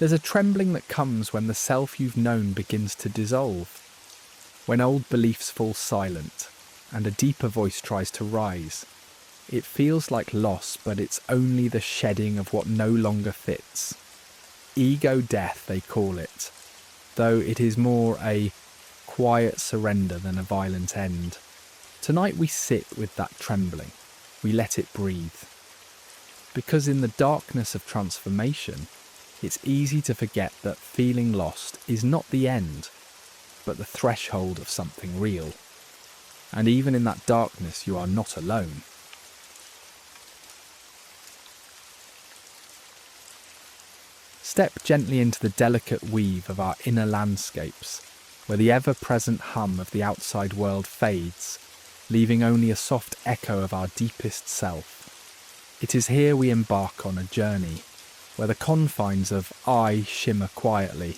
There's a trembling that comes when the self you've known begins to dissolve, when old beliefs fall silent and a deeper voice tries to rise. It feels like loss, but it's only the shedding of what no longer fits. Ego death, they call it, though it is more a quiet surrender than a violent end. Tonight we sit with that trembling. We let it breathe. Because in the darkness of transformation, it's easy to forget that feeling lost is not the end, but the threshold of something real. And even in that darkness, you are not alone. Step gently into the delicate weave of our inner landscapes, where the ever-present hum of the outside world fades, leaving only a soft echo of our deepest self. It is here we embark on a journey, where the confines of I shimmer quietly,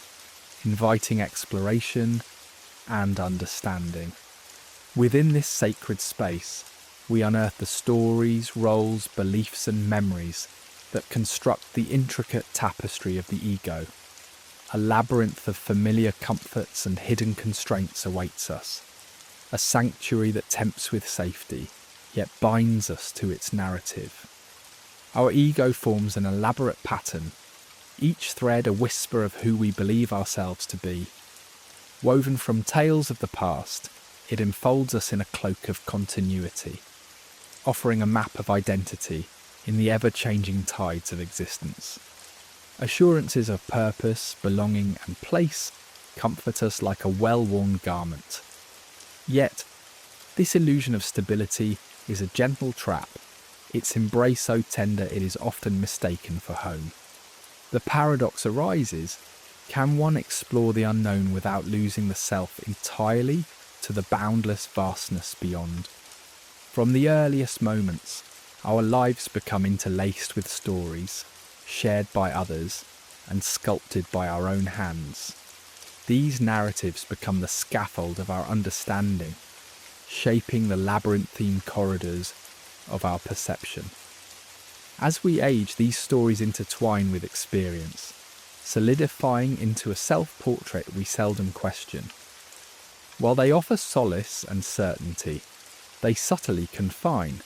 inviting exploration and understanding. Within this sacred space, we unearth the stories, roles, beliefs and memories that construct the intricate tapestry of the ego. A labyrinth of familiar comforts and hidden constraints awaits us, a sanctuary that tempts with safety, yet binds us to its narrative. Our ego forms an elaborate pattern, each thread a whisper of who we believe ourselves to be. Woven from tales of the past, it enfolds us in a cloak of continuity, offering a map of identity in the ever-changing tides of existence. Assurances of purpose, belonging and place comfort us like a well-worn garment. Yet, this illusion of stability is a gentle trap, its embrace so tender it is often mistaken for home. The paradox arises, can one explore the unknown without losing the self entirely to the boundless vastness beyond? From the earliest moments, our lives become interlaced with stories, shared by others and sculpted by our own hands. These narratives become the scaffold of our understanding, shaping the labyrinthine corridors of our perception. As we age, these stories intertwine with experience, solidifying into a self-portrait we seldom question. While they offer solace and certainty, they subtly confine,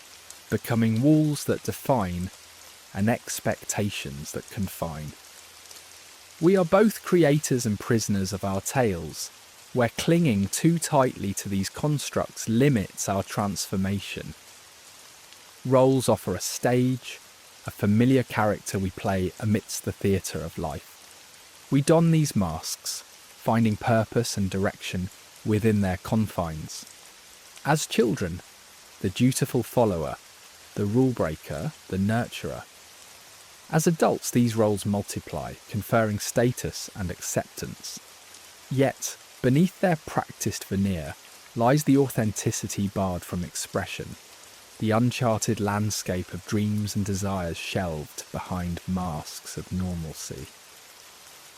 becoming walls that define and expectations that confine. We are both creators and prisoners of our tales, where clinging too tightly to these constructs limits our transformation. Roles offer a stage, a familiar character we play amidst the theatre of life. We don these masks, finding purpose and direction within their confines. As children, the dutiful follower, the rule breaker, the nurturer. As adults, these roles multiply, conferring status and acceptance. Yet, beneath their practiced veneer lies the authenticity barred from expression, the uncharted landscape of dreams and desires shelved behind masks of normalcy.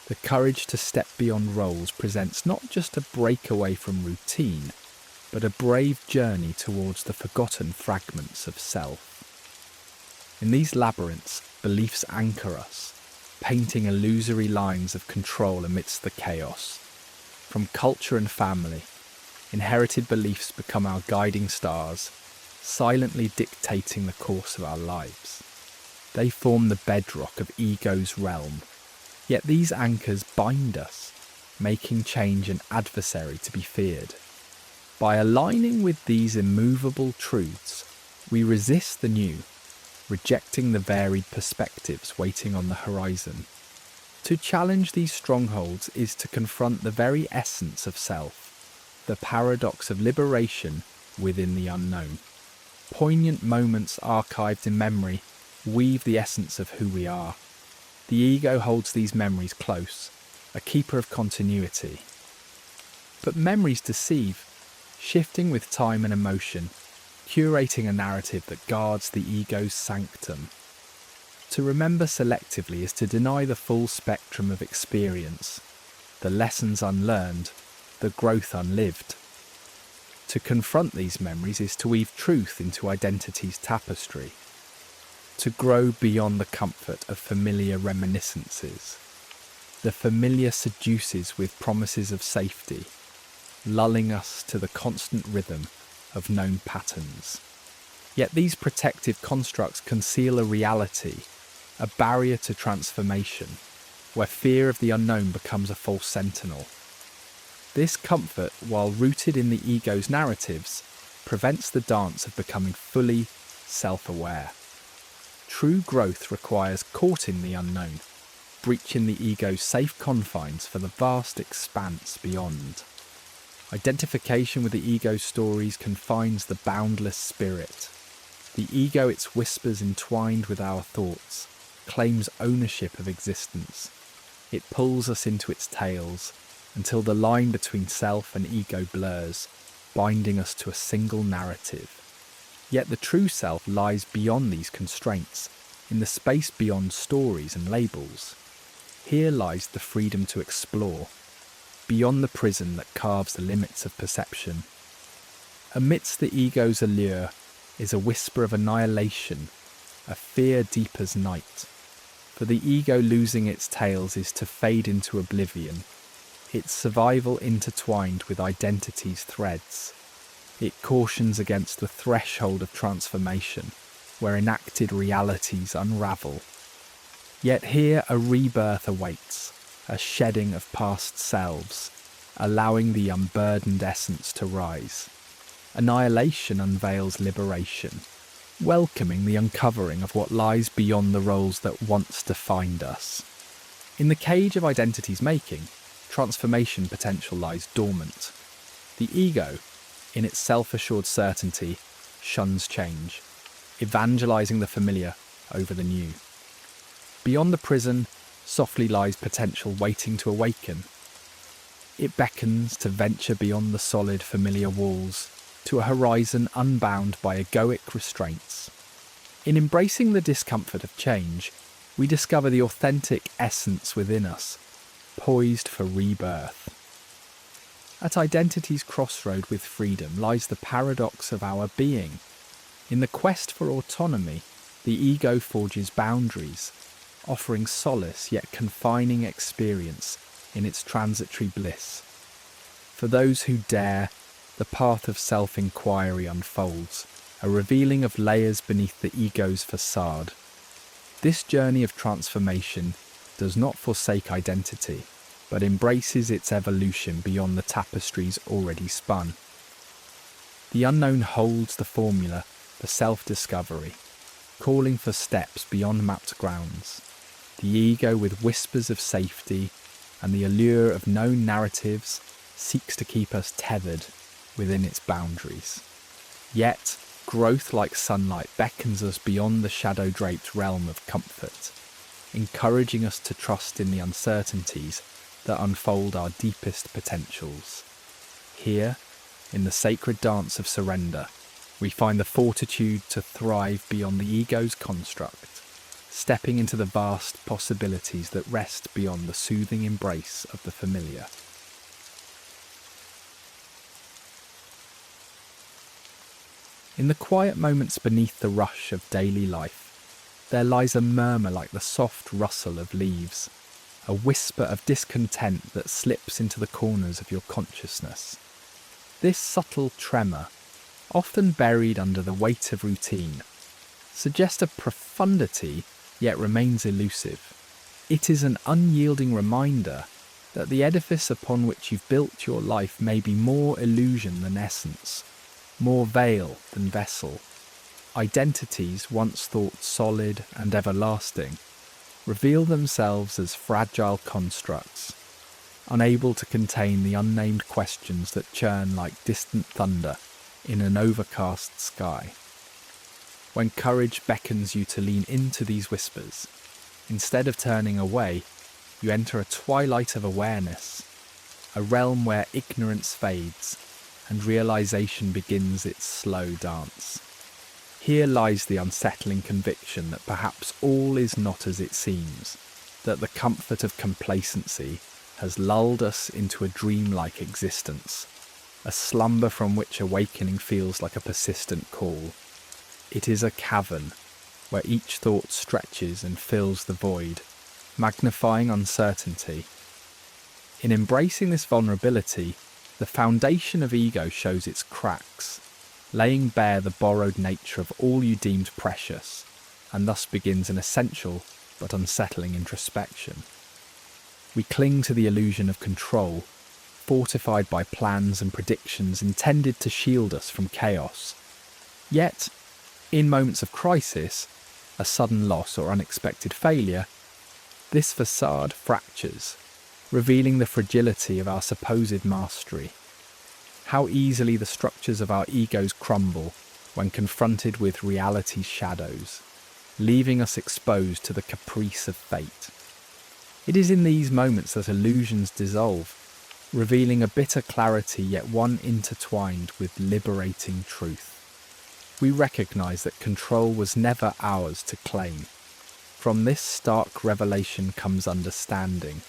The courage to step beyond roles presents not just a breakaway from routine, but a brave journey towards the forgotten fragments of self. In these labyrinths, beliefs anchor us, painting illusory lines of control amidst the chaos. From culture and family, inherited beliefs become our guiding stars, silently dictating the course of our lives. They form the bedrock of ego's realm, yet these anchors bind us, making change an adversary to be feared. By aligning with these immovable truths, we resist the new, rejecting the varied perspectives waiting on the horizon. To challenge these strongholds is to confront the very essence of self, the paradox of liberation within the unknown. Poignant moments archived in memory weave the essence of who we are. The ego holds these memories close, a keeper of continuity. But memories deceive, shifting with time and emotion, curating a narrative that guards the ego's sanctum. To remember selectively is to deny the full spectrum of experience, the lessons unlearned, the growth unlived. To confront these memories is to weave truth into identity's tapestry, to grow beyond the comfort of familiar reminiscences. The familiar seduces with promises of safety, lulling us to the constant rhythm of known patterns. Yet these protective constructs conceal a reality, a barrier to transformation, where fear of the unknown becomes a false sentinel. This comfort, while rooted in the ego's narratives, prevents the dance of becoming fully self-aware. True growth requires courting the unknown, breaching the ego's safe confines for the vast expanse beyond. Identification with the ego's stories confines the boundless spirit. The ego, its whispers entwined with our thoughts, claims ownership of existence. It pulls us into its tales until the line between self and ego blurs, binding us to a single narrative. Yet the true self lies beyond these constraints, in the space beyond stories and labels. Here lies the freedom to explore, beyond the prison that carves the limits of perception. Amidst the ego's allure is a whisper of annihilation, a fear deep as night. For the ego losing its tails is to fade into oblivion, its survival intertwined with identity's threads. It cautions against the threshold of transformation, where enacted realities unravel. Yet here a rebirth awaits, a shedding of past selves, allowing the unburdened essence to rise. Annihilation unveils liberation, welcoming the uncovering of what lies beyond the roles that once defined us. In the cage of identity's making, transformation potential lies dormant. The ego, in its self-assured certainty, shuns change, evangelizing the familiar over the new. Beyond the prison, softly lies potential waiting to awaken. It beckons to venture beyond the solid familiar walls, to a horizon unbound by egoic restraints. In embracing the discomfort of change, we discover the authentic essence within us, poised for rebirth. At identity's crossroad with freedom lies the paradox of our being. In the quest for autonomy, the ego forges boundaries, offering solace yet confining experience in its transitory bliss. For those who dare, the path of self-inquiry unfolds, a revealing of layers beneath the ego's facade. This journey of transformation does not forsake identity, but embraces its evolution beyond the tapestries already spun. The unknown holds the formula for self-discovery, calling for steps beyond mapped grounds. The ego, with whispers of safety and the allure of known narratives, seeks to keep us tethered within its boundaries. Yet, growth like sunlight beckons us beyond the shadow-draped realm of comfort, encouraging us to trust in the uncertainties that unfold our deepest potentials. Here, in the sacred dance of surrender, we find the fortitude to thrive beyond the ego's construct, stepping into the vast possibilities that rest beyond the soothing embrace of the familiar. In the quiet moments beneath the rush of daily life, there lies a murmur like the soft rustle of leaves, a whisper of discontent that slips into the corners of your consciousness. This subtle tremor, often buried under the weight of routine, suggests a profundity yet remains elusive. It is an unyielding reminder that the edifice upon which you've built your life may be more illusion than essence, more veil than vessel. Identities once thought solid and everlasting reveal themselves as fragile constructs, unable to contain the unnamed questions that churn like distant thunder in an overcast sky. When courage beckons you to lean into these whispers, instead of turning away, you enter a twilight of awareness, a realm where ignorance fades and realization begins its slow dance. Here lies the unsettling conviction that perhaps all is not as it seems, that the comfort of complacency has lulled us into a dreamlike existence, a slumber from which awakening feels like a persistent call. It is a cavern where each thought stretches and fills the void, magnifying uncertainty. In embracing this vulnerability, the foundation of ego shows its cracks, laying bare the borrowed nature of all you deemed precious, and thus begins an essential but unsettling introspection. We cling to the illusion of control, fortified by plans and predictions intended to shield us from chaos. Yet, in moments of crisis, a sudden loss or unexpected failure, this facade fractures, revealing the fragility of our supposed mastery. How easily the structures of our egos crumble when confronted with reality's shadows, leaving us exposed to the caprice of fate. It is in these moments that illusions dissolve, revealing a bitter clarity yet one intertwined with liberating truth. We recognize that control was never ours to claim. From this stark revelation comes understanding,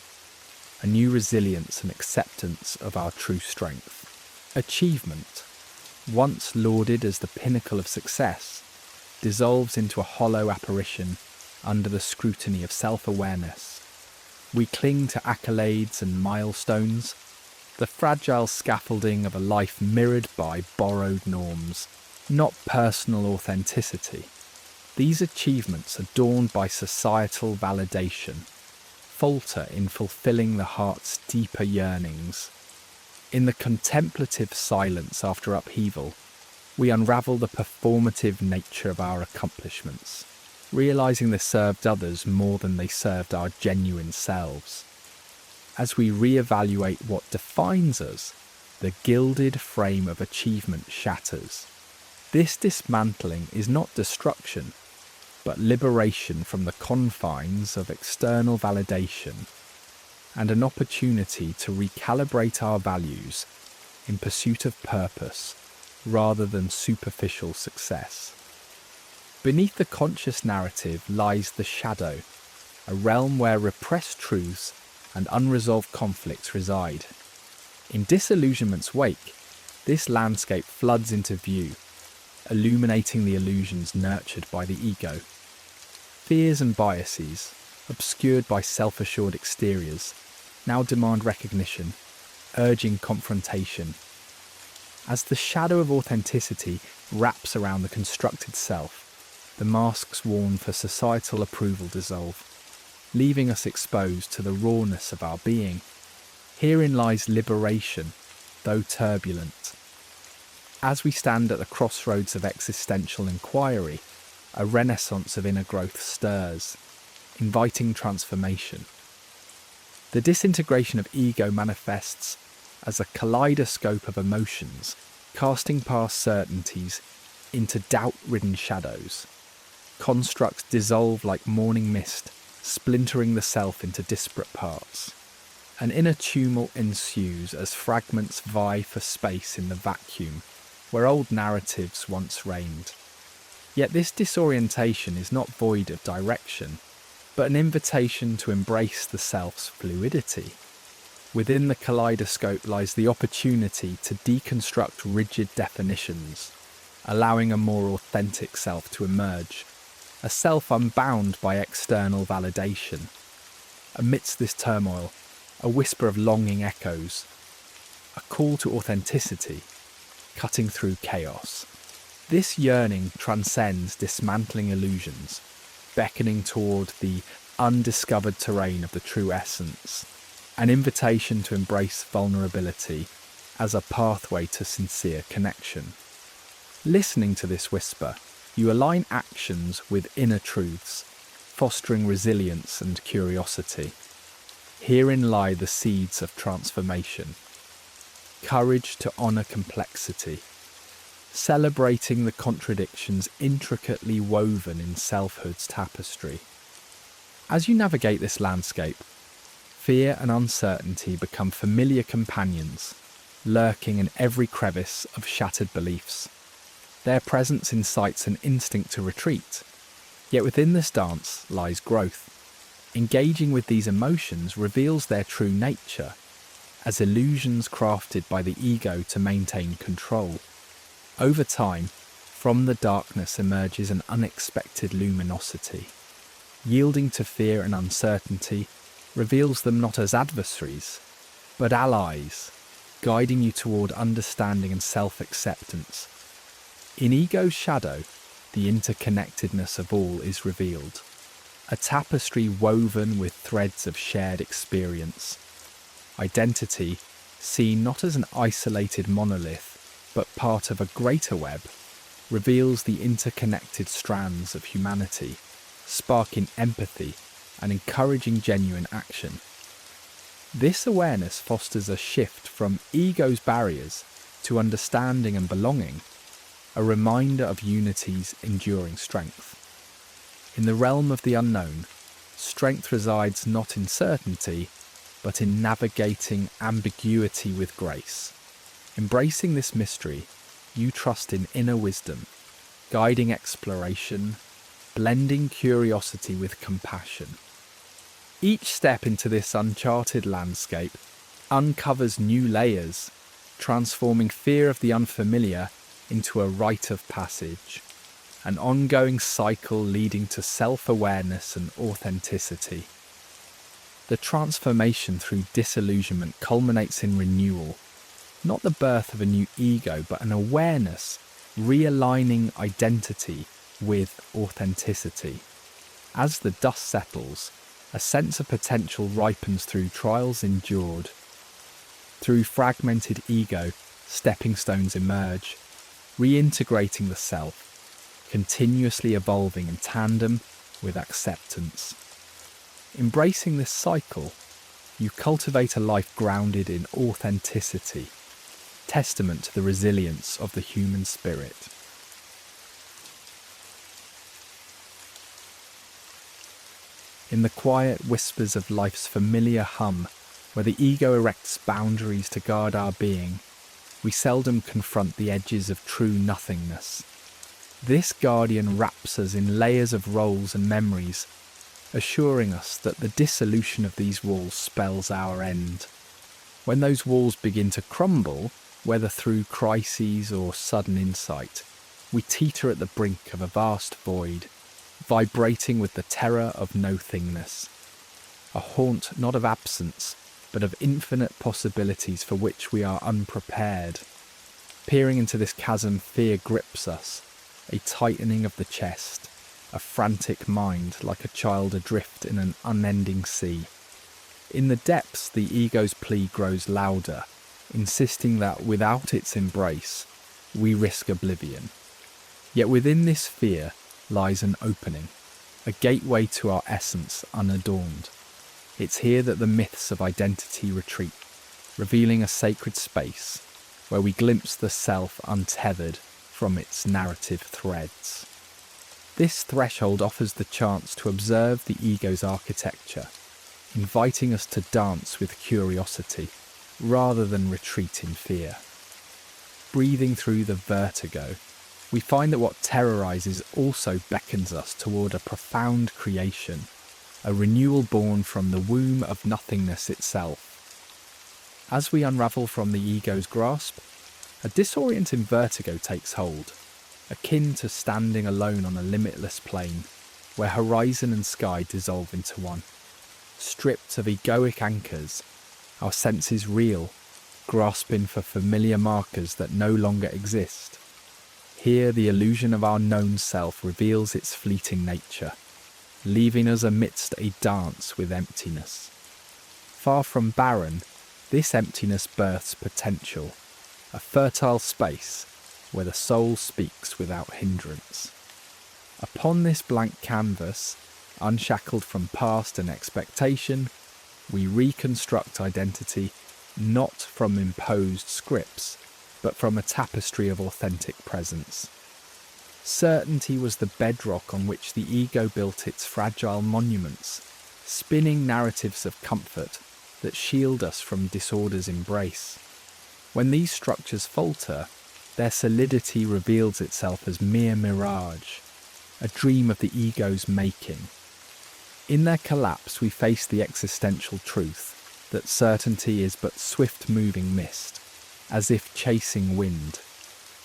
a new resilience and acceptance of our true strength. Achievement, once lauded as the pinnacle of success, dissolves into a hollow apparition under the scrutiny of self-awareness. We cling to accolades and milestones, the fragile scaffolding of a life mirrored by borrowed norms, not personal authenticity. These achievements, adorned by societal validation, falter in fulfilling the heart's deeper yearnings. In the contemplative silence after upheaval, we unravel the performative nature of our accomplishments, realizing they served others more than they served our genuine selves. As we reevaluate what defines us, the gilded frame of achievement shatters. This dismantling is not destruction, but liberation from the confines of external validation, and an opportunity to recalibrate our values in pursuit of purpose rather than superficial success. Beneath the conscious narrative lies the shadow, a realm where repressed truths and unresolved conflicts reside. In disillusionment's wake, this landscape floods into view, illuminating the illusions nurtured by the ego. Fears and biases, obscured by self-assured exteriors, now demand recognition, urging confrontation. As the shadow of authenticity wraps around the constructed self, the masks worn for societal approval dissolve, leaving us exposed to the rawness of our being. Herein lies liberation, though turbulent. As we stand at the crossroads of existential inquiry, a renaissance of inner growth stirs, inviting transformation. The disintegration of ego manifests as a kaleidoscope of emotions, casting past certainties into doubt-ridden shadows. Constructs dissolve like morning mist, splintering the self into disparate parts. An inner tumult ensues as fragments vie for space in the vacuum where old narratives once reigned. Yet this disorientation is not void of direction, but an invitation to embrace the self's fluidity. Within the kaleidoscope lies the opportunity to deconstruct rigid definitions, allowing a more authentic self to emerge, a self unbound by external validation. Amidst this turmoil, a whisper of longing echoes, a call to authenticity, cutting through chaos. This yearning transcends dismantling illusions, beckoning toward the undiscovered terrain of the true essence, an invitation to embrace vulnerability as a pathway to sincere connection. Listening to this whisper, you align actions with inner truths, fostering resilience and curiosity. Herein lie the seeds of transformation. Courage to honour complexity, celebrating the contradictions intricately woven in selfhood's tapestry. As you navigate this landscape, fear and uncertainty become familiar companions, lurking in every crevice of shattered beliefs. Their presence incites an instinct to retreat, yet within this dance lies growth. Engaging with these emotions reveals their true nature, as illusions crafted by the ego to maintain control. Over time, from the darkness emerges an unexpected luminosity, Yielding to fear and uncertainty reveals them not as adversaries, but allies, guiding you toward understanding and self-acceptance. In ego's shadow, the interconnectedness of all is revealed, a tapestry woven with threads of shared experience. Identity, seen not as an isolated monolith, but part of a greater web, reveals the interconnected strands of humanity, sparking empathy and encouraging genuine action. This awareness fosters a shift from ego's barriers to understanding and belonging, a reminder of unity's enduring strength. In the realm of the unknown, strength resides not in certainty, but in navigating ambiguity with grace. Embracing this mystery, you trust in inner wisdom, guiding exploration, blending curiosity with compassion. Each step into this uncharted landscape uncovers new layers, transforming fear of the unfamiliar into a rite of passage, an ongoing cycle leading to self-awareness and authenticity. The transformation through disillusionment culminates in renewal, not the birth of a new ego, but an awareness realigning identity with authenticity. As the dust settles, a sense of potential ripens through trials endured. Through fragmented ego, stepping stones emerge, reintegrating the self, continuously evolving in tandem with acceptance. Embracing this cycle, you cultivate a life grounded in authenticity, testament to the resilience of the human spirit. In the quiet whispers of life's familiar hum, where the ego erects boundaries to guard our being, we seldom confront the edges of true nothingness. This guardian wraps us in layers of roles and memories, assuring us that the dissolution of these walls spells our end. When those walls begin to crumble, whether through crises or sudden insight, we teeter at the brink of a vast void, vibrating with the terror of nothingness. A haunt not of absence, but of infinite possibilities for which we are unprepared. Peering into this chasm, fear grips us, a tightening of the chest, a frantic mind like a child adrift in an unending sea. In the depths, the ego's plea grows louder, insisting that without its embrace, we risk oblivion. Yet within this fear lies an opening, a gateway to our essence unadorned. It's here that the myths of identity retreat, revealing a sacred space where we glimpse the self untethered from its narrative threads. This threshold offers the chance to observe the ego's architecture, inviting us to dance with curiosity rather than retreat in fear. Breathing through the vertigo, we find that what terrorizes also beckons us toward a profound creation, a renewal born from the womb of nothingness itself. As we unravel from the ego's grasp, a disorienting vertigo takes hold, akin to standing alone on a limitless plain, where horizon and sky dissolve into one. Stripped of egoic anchors, our senses reel, grasping for familiar markers that no longer exist. Here the illusion of our known self reveals its fleeting nature, leaving us amidst a dance with emptiness. Far from barren, this emptiness births potential, a fertile space where the soul speaks without hindrance. Upon this blank canvas, unshackled from past and expectation, we reconstruct identity not from imposed scripts, but from a tapestry of authentic presence. Certainty was the bedrock on which the ego built its fragile monuments, spinning narratives of comfort that shield us from disorder's embrace. When these structures falter, their solidity reveals itself as mere mirage, a dream of the ego's making. In their collapse, we face the existential truth that certainty is but swift-moving mist, as if chasing wind.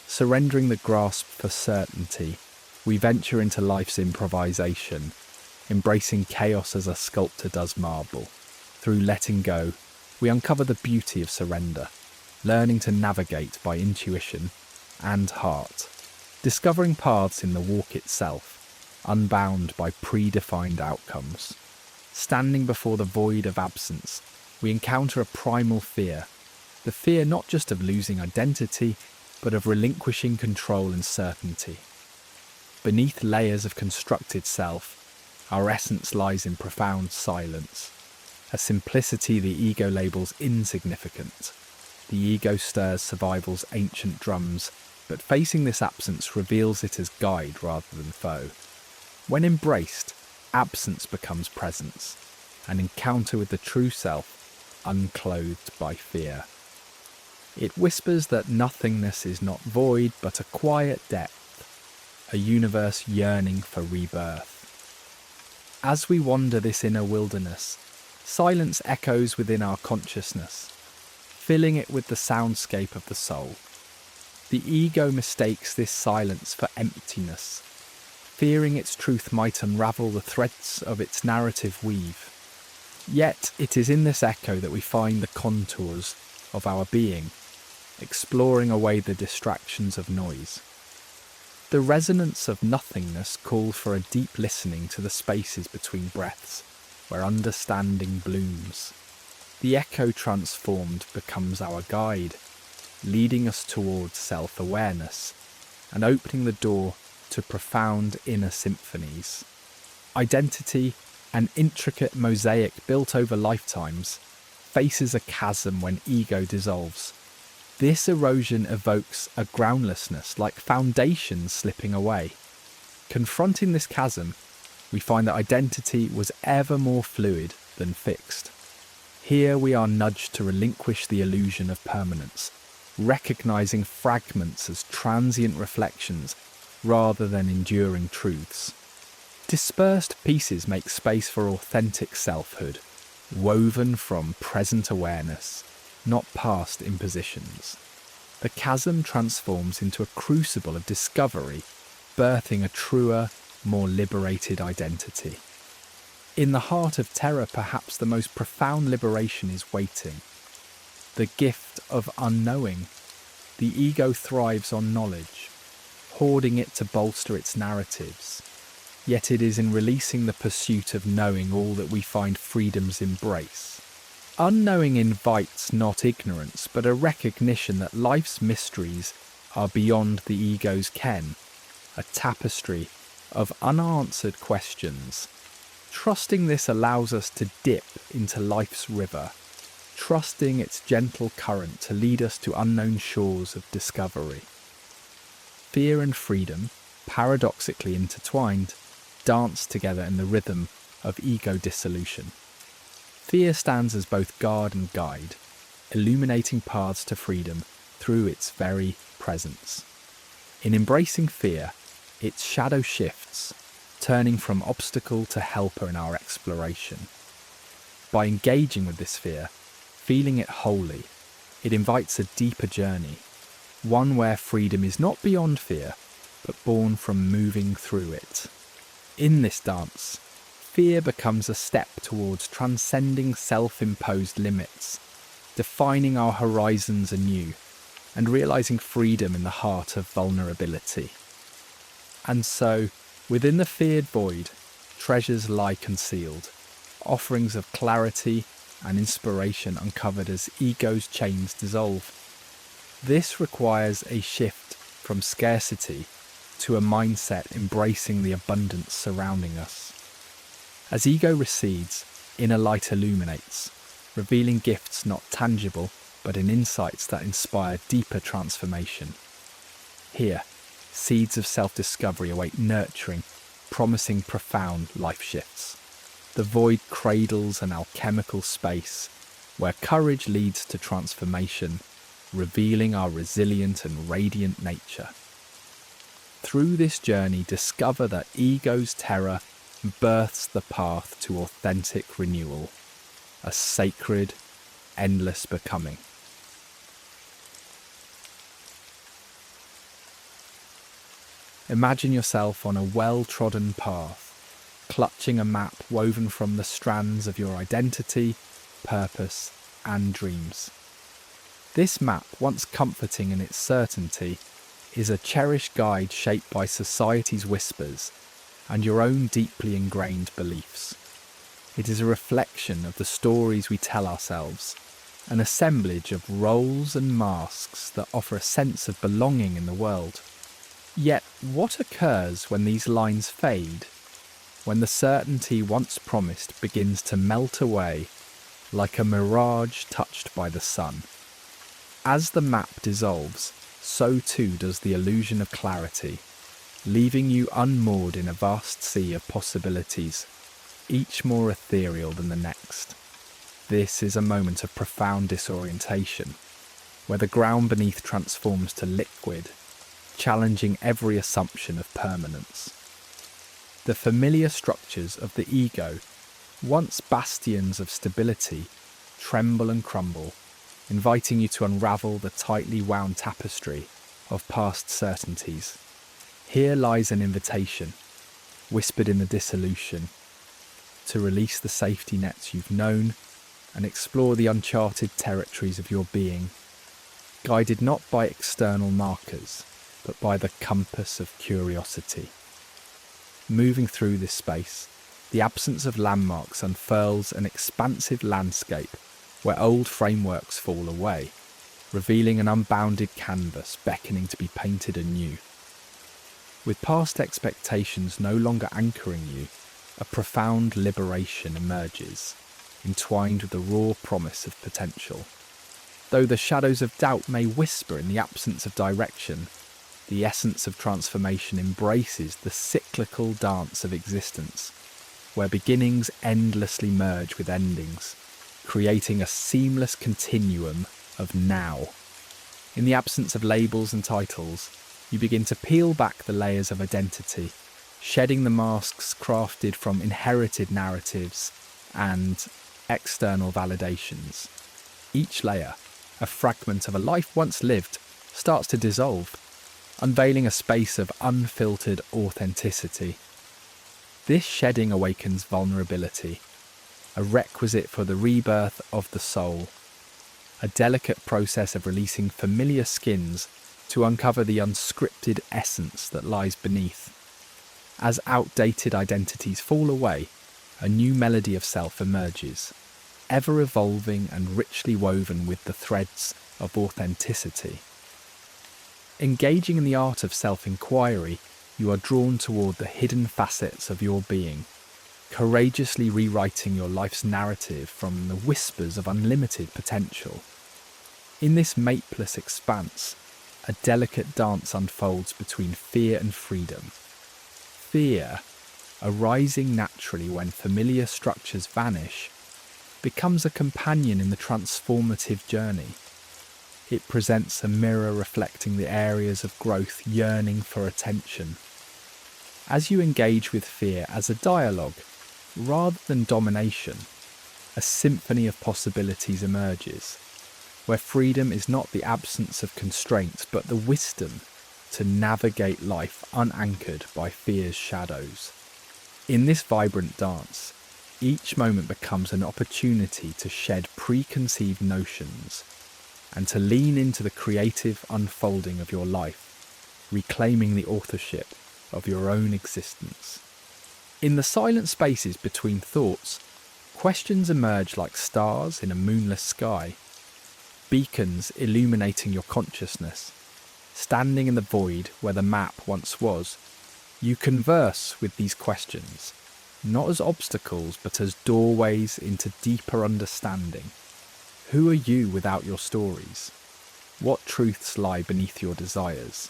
Surrendering the grasp for certainty, we venture into life's improvisation, embracing chaos as a sculptor does marble. Through letting go, we uncover the beauty of surrender, learning to navigate by intuition and heart, discovering paths in the walk itself, unbound by predefined outcomes. Standing before the void of absence, we encounter a primal fear, the fear not just of losing identity, but of relinquishing control and certainty. Beneath layers of constructed self, our essence lies in profound silence, a simplicity the ego labels insignificant. The ego stirs survival's ancient drums, but facing this absence reveals it as guide rather than foe. When embraced, absence becomes presence, an encounter with the true self, unclothed by fear. It whispers that nothingness is not void, but a quiet depth, a universe yearning for rebirth. As we wander this inner wilderness, silence echoes within our consciousness, filling it with the soundscape of the soul. The ego mistakes this silence for emptiness, fearing its truth might unravel the threads of its narrative weave. Yet it is in this echo that we find the contours of our being, exploring away the distractions of noise. The resonance of nothingness calls for a deep listening to the spaces between breaths, where understanding blooms. The echo transformed becomes our guide, leading us towards self-awareness and opening the door to profound inner symphonies. Identity, an intricate mosaic built over lifetimes, faces a chasm when ego dissolves. This erosion evokes a groundlessness like foundations slipping away. Confronting this chasm, we find that identity was ever more fluid than fixed. Here we are nudged to relinquish the illusion of permanence, recognizing fragments as transient reflections rather than enduring truths. Dispersed pieces make space for authentic selfhood, woven from present awareness, not past impositions. The chasm transforms into a crucible of discovery, birthing a truer, more liberated identity. In the heart of terror, perhaps the most profound liberation is waiting. The gift of unknowing. The ego thrives on knowledge, hoarding it to bolster its narratives. Yet it is in releasing the pursuit of knowing all that we find freedom's embrace. Unknowing invites not ignorance, but a recognition that life's mysteries are beyond the ego's ken, a tapestry of unanswered questions. Trusting this allows us to dip into life's river, trusting its gentle current to lead us to unknown shores of discovery. Fear and freedom, paradoxically intertwined, dance together in the rhythm of ego dissolution. Fear stands as both guard and guide, illuminating paths to freedom through its very presence. In embracing fear, its shadow shifts, turning from obstacle to helper in our exploration. By engaging with this fear, feeling it wholly, it invites a deeper journey, one where freedom is not beyond fear, but born from moving through it. In this dance, fear becomes a step towards transcending self-imposed limits, defining our horizons anew, and realizing freedom in the heart of vulnerability. And so, within the feared void, treasures lie concealed, offerings of clarity and inspiration uncovered as ego's chains dissolve. This requires a shift from scarcity to a mindset embracing the abundance surrounding us. As ego recedes, inner light illuminates, revealing gifts not tangible but in insights that inspire deeper transformation. Here, seeds of self-discovery await nurturing, promising profound life shifts. The void cradles an alchemical space where courage leads to transformation, revealing our resilient and radiant nature. Through this journey, discover that ego's terror births the path to authentic renewal, a sacred, endless becoming. Imagine yourself on a well-trodden path, clutching a map woven from the strands of your identity, purpose, and dreams. This map, once comforting in its certainty, is a cherished guide shaped by society's whispers and your own deeply ingrained beliefs. It is a reflection of the stories we tell ourselves, an assemblage of roles and masks that offer a sense of belonging in the world. Yet, what occurs when these lines fade? When the certainty once promised begins to melt away like a mirage touched by the sun? As the map dissolves, so too does the illusion of clarity, leaving you unmoored in a vast sea of possibilities, each more ethereal than the next. This is a moment of profound disorientation, where the ground beneath transforms to liquid, challenging every assumption of permanence. The familiar structures of the ego, once bastions of stability, tremble and crumble, inviting you to unravel the tightly wound tapestry of past certainties. Here lies an invitation, whispered in the dissolution, to release the safety nets you've known and explore the uncharted territories of your being, guided not by external markers, but by the compass of curiosity. Moving through this space, the absence of landmarks unfurls an expansive landscape where old frameworks fall away, revealing an unbounded canvas beckoning to be painted anew. With past expectations no longer anchoring you, a profound liberation emerges, entwined with the raw promise of potential. Though the shadows of doubt may whisper in the absence of direction, the essence of transformation embraces the cyclical dance of existence, where beginnings endlessly merge with endings, creating a seamless continuum of now. In the absence of labels and titles, you begin to peel back the layers of identity, shedding the masks crafted from inherited narratives and external validations. Each layer, a fragment of a life once lived, starts to dissolve, unveiling a space of unfiltered authenticity. This shedding awakens vulnerability, a requisite for the rebirth of the soul, a delicate process of releasing familiar skins to uncover the unscripted essence that lies beneath. As outdated identities fall away, a new melody of self emerges, ever evolving and richly woven with the threads of authenticity. Engaging in the art of self-inquiry, you are drawn toward the hidden facets of your being, courageously rewriting your life's narrative from the whispers of unlimited potential. In this mapeless expanse, a delicate dance unfolds between fear and freedom. Fear, arising naturally when familiar structures vanish, becomes a companion in the transformative journey. It presents a mirror reflecting the areas of growth yearning for attention. As you engage with fear as a dialogue, rather than domination, a symphony of possibilities emerges, where freedom is not the absence of constraints but the wisdom to navigate life unanchored by fear's shadows. In this vibrant dance, each moment becomes an opportunity to shed preconceived notions and to lean into the creative unfolding of your life, reclaiming the authorship of your own existence. In the silent spaces between thoughts, questions emerge like stars in a moonless sky, beacons illuminating your consciousness. Standing in the void where the map once was, you converse with these questions, not as obstacles but as doorways into deeper understanding. Who are you without your stories? What truths lie beneath your desires?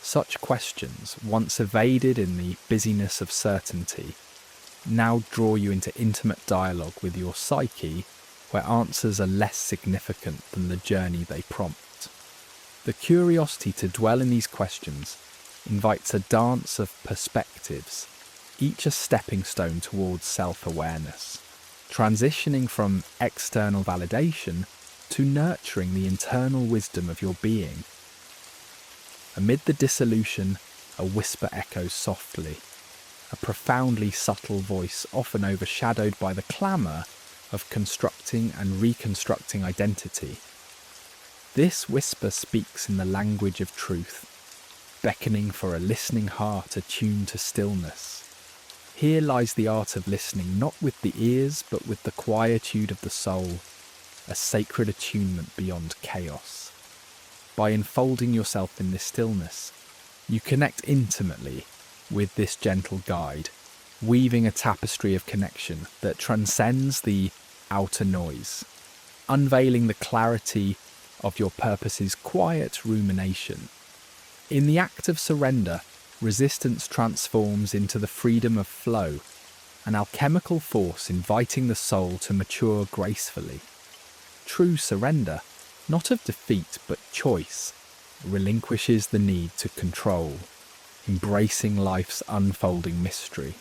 Such questions, once evaded in the busyness of certainty, now draw you into intimate dialogue with your psyche, where answers are less significant than the journey they prompt. The curiosity to dwell in these questions invites a dance of perspectives, each a stepping stone towards self-awareness, transitioning from external validation to nurturing the internal wisdom of your being. Amid the dissolution, a whisper echoes softly, a profoundly subtle voice often overshadowed by the clamour of constructing and reconstructing identity. This whisper speaks in the language of truth, beckoning for a listening heart attuned to stillness. Here lies the art of listening, not with the ears, but with the quietude of the soul, a sacred attunement beyond chaos. By enfolding yourself in this stillness, you connect intimately with this gentle guide, weaving a tapestry of connection that transcends the outer noise, unveiling the clarity of your purpose's quiet rumination. In the act of surrender, resistance transforms into the freedom of flow, an alchemical force inviting the soul to mature gracefully. True surrender, not of defeat but choice, relinquishes the need to control, embracing life's unfolding mystery.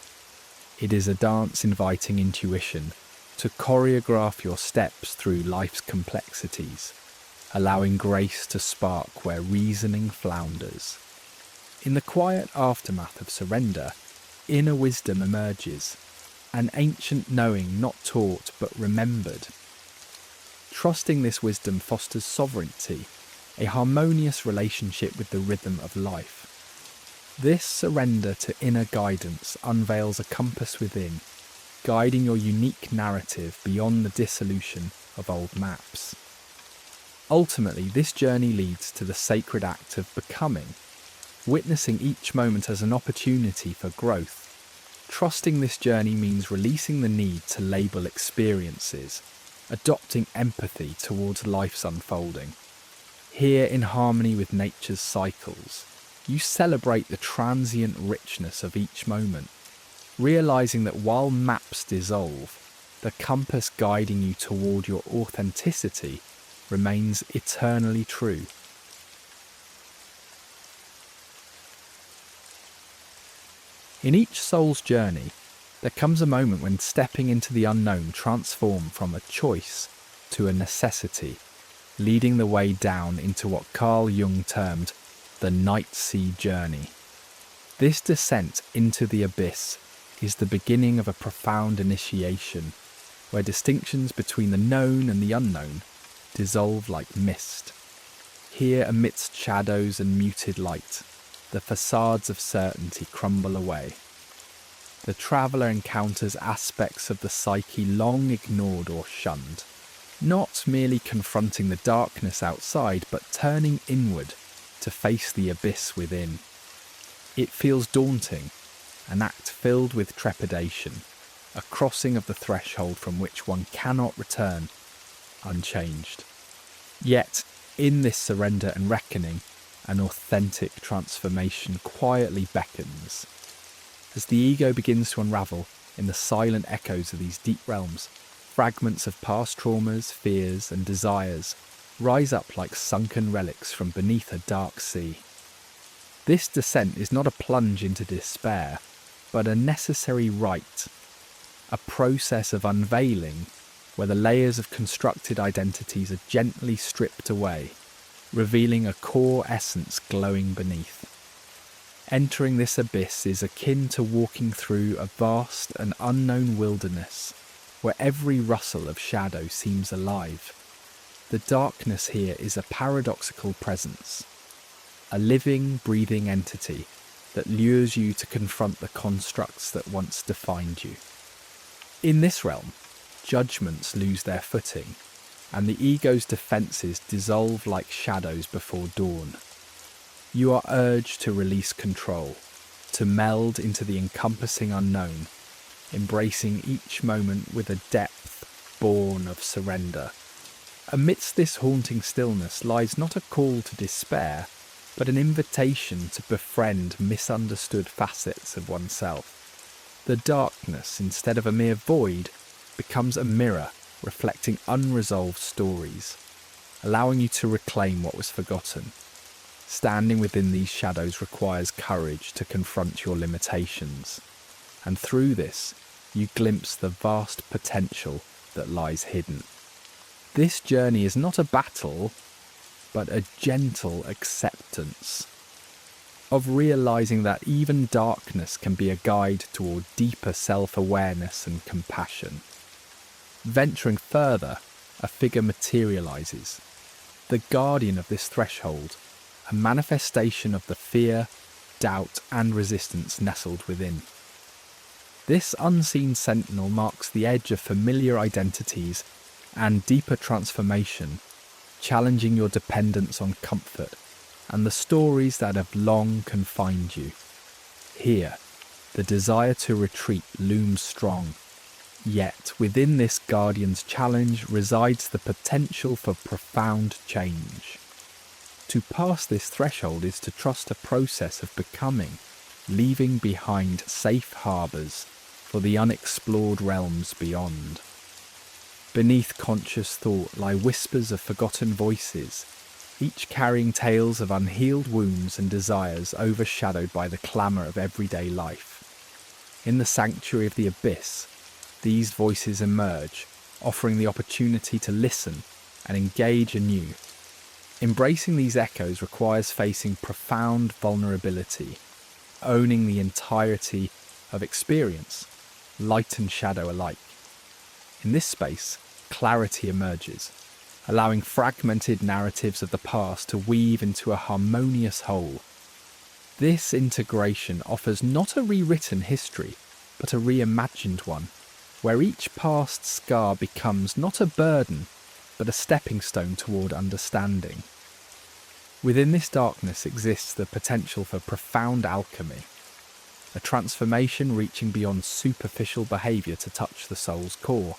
It is a dance inviting intuition to choreograph your steps through life's complexities, allowing grace to spark where reasoning flounders. In the quiet aftermath of surrender, inner wisdom emerges, an ancient knowing not taught but remembered. Trusting this wisdom fosters sovereignty, a harmonious relationship with the rhythm of life. This surrender to inner guidance unveils a compass within, guiding your unique narrative beyond the dissolution of old maps. Ultimately, this journey leads to the sacred act of becoming, witnessing each moment as an opportunity for growth. Trusting this journey means releasing the need to label experiences, adopting empathy towards life's unfolding. Here, in harmony with nature's cycles, you celebrate the transient richness of each moment, realizing that while maps dissolve, the compass guiding you toward your authenticity remains eternally true. In each soul's journey, there comes a moment when stepping into the unknown transforms from a choice to a necessity, leading the way down into what Carl Jung termed the night sea journey. This descent into the abyss is the beginning of a profound initiation, where distinctions between the known and the unknown dissolve like mist. Here, amidst shadows and muted light, the facades of certainty crumble away. The traveller encounters aspects of the psyche long ignored or shunned, not merely confronting the darkness outside, but turning inward to face the abyss within. It feels daunting, an act filled with trepidation, a crossing of the threshold from which one cannot return unchanged. Yet, in this surrender and reckoning, an authentic transformation quietly beckons. As the ego begins to unravel in the silent echoes of these deep realms, fragments of past traumas, fears, and desires rise up like sunken relics from beneath a dark sea. This descent is not a plunge into despair, but a necessary rite, a process of unveiling where the layers of constructed identities are gently stripped away, revealing a core essence glowing beneath. Entering this abyss is akin to walking through a vast and unknown wilderness, where every rustle of shadow seems alive. The darkness here is a paradoxical presence, a living, breathing entity that lures you to confront the constructs that once defined you. In this realm, judgments lose their footing, and the ego's defences dissolve like shadows before dawn. You are urged to release control, to meld into the encompassing unknown, embracing each moment with a depth born of surrender. Amidst this haunting stillness lies not a call to despair, but an invitation to befriend misunderstood facets of oneself. The darkness, instead of a mere void, becomes a mirror reflecting unresolved stories, allowing you to reclaim what was forgotten. Standing within these shadows requires courage to confront your limitations, and through this, you glimpse the vast potential that lies hidden. This journey is not a battle, but a gentle acceptance. of realizing that even darkness can be a guide toward deeper self-awareness and compassion. Venturing further, a figure materializes, the guardian of this threshold, a manifestation of the fear, doubt, and resistance nestled within. This unseen sentinel marks the edge of familiar identities and deeper transformation, challenging your dependence on comfort and the stories that have long confined you. Here, the desire to retreat looms strong, yet within this guardian's challenge resides the potential for profound change. To pass this threshold is to trust a process of becoming, leaving behind safe harbours for the unexplored realms beyond. Beneath conscious thought lie whispers of forgotten voices, each carrying tales of unhealed wounds and desires overshadowed by the clamour of everyday life. In the sanctuary of the abyss, these voices emerge, offering the opportunity to listen and engage anew. Embracing these echoes requires facing profound vulnerability, owning the entirety of experience, light and shadow alike. In this space, clarity emerges, allowing fragmented narratives of the past to weave into a harmonious whole. This integration offers not a rewritten history, but a reimagined one, where each past scar becomes not a burden, but a stepping stone toward understanding. Within this darkness exists the potential for profound alchemy, a transformation reaching beyond superficial behaviour to touch the soul's core.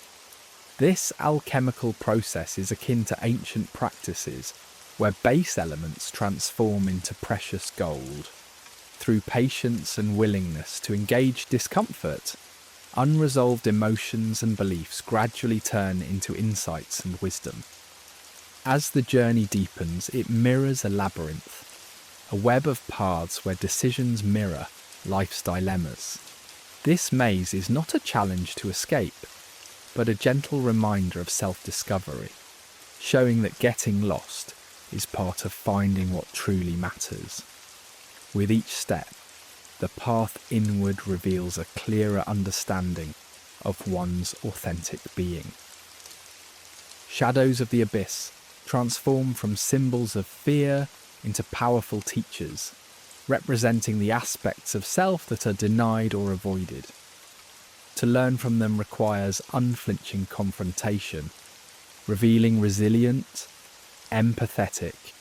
This alchemical process is akin to ancient practices, where base elements transform into precious gold. Through patience and willingness to engage discomfort, unresolved emotions and beliefs gradually turn into insights and wisdom. As the journey deepens, it mirrors a labyrinth, a web of paths where decisions mirror life's dilemmas. This maze is not a challenge to escape, but a gentle reminder of self-discovery, showing that getting lost is part of finding what truly matters. With each step, the path inward reveals a clearer understanding of one's authentic being. Shadows of the abyss transform from symbols of fear into powerful teachers, representing the aspects of self that are denied or avoided. To learn from them requires unflinching confrontation, revealing resilient, empathetic,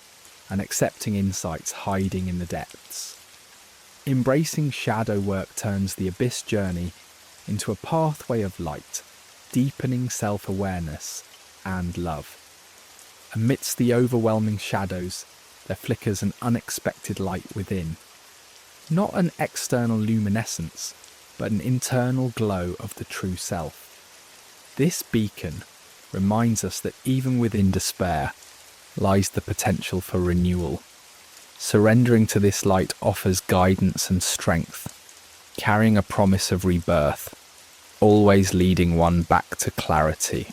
and accepting insights hiding in the depths. Embracing shadow work turns the abyss journey into a pathway of light, deepening self-awareness and love. Amidst the overwhelming shadows, there flickers an unexpected light within. Not an external luminescence, but an internal glow of the true self. This beacon reminds us that even within despair lies the potential for renewal. Surrendering to this light offers guidance and strength, carrying a promise of rebirth, always leading one back to clarity.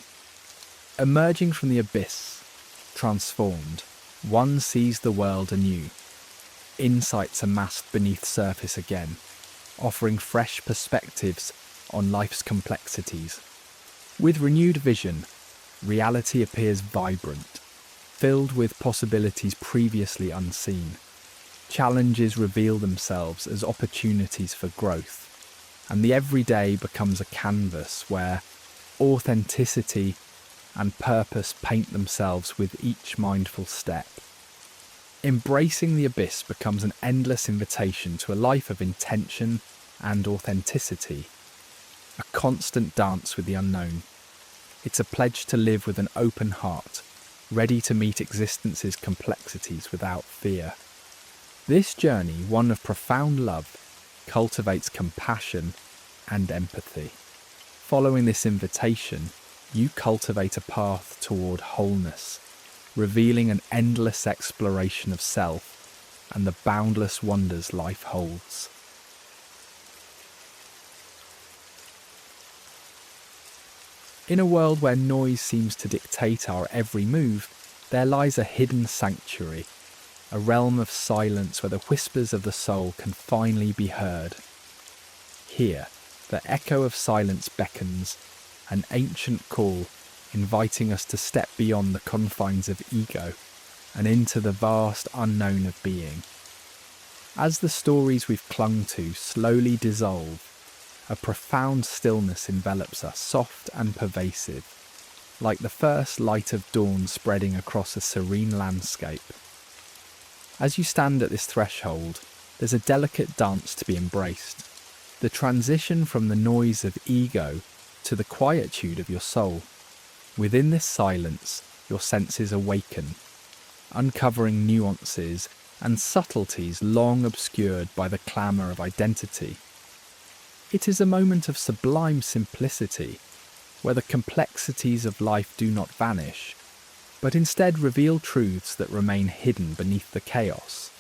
Emerging from the abyss, transformed, one sees the world anew. Insights are masked beneath surface again, offering fresh perspectives on life's complexities. With renewed vision, reality appears vibrant, filled with possibilities previously unseen. Challenges reveal themselves as opportunities for growth, and the everyday becomes a canvas where authenticity and purpose paint themselves with each mindful step. Embracing the abyss becomes an endless invitation to a life of intention and authenticity, a constant dance with the unknown. It's a pledge to live with an open heart, ready to meet existence's complexities without fear. This journey, one of profound love, cultivates compassion and empathy. Following this invitation, you cultivate a path toward wholeness, revealing an endless exploration of self and the boundless wonders life holds. In a world where noise seems to dictate our every move, there lies a hidden sanctuary, a realm of silence where the whispers of the soul can finally be heard. Here, the echo of silence beckons, an ancient call inviting us to step beyond the confines of ego and into the vast unknown of being. As the stories we've clung to slowly dissolve, a profound stillness envelops us, soft and pervasive, like the first light of dawn spreading across a serene landscape. As you stand at this threshold, there's a delicate dance to be embraced. The transition from the noise of ego to the quietude of your soul. Within this silence, your senses awaken, uncovering nuances and subtleties long obscured by the clamour of identity. It is a moment of sublime simplicity, where the complexities of life do not vanish, but instead reveal truths that remain hidden beneath the chaos.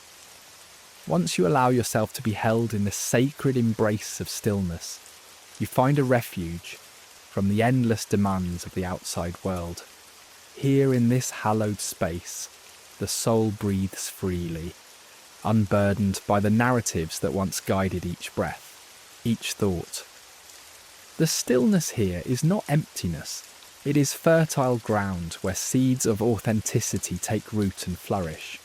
Once you allow yourself to be held in the sacred embrace of stillness, you find a refuge from the endless demands of the outside world. Here in this hallowed space, the soul breathes freely, unburdened by the narratives that once guided each breath, each thought. The stillness here is not emptiness, it is fertile ground where seeds of authenticity take root and flourish,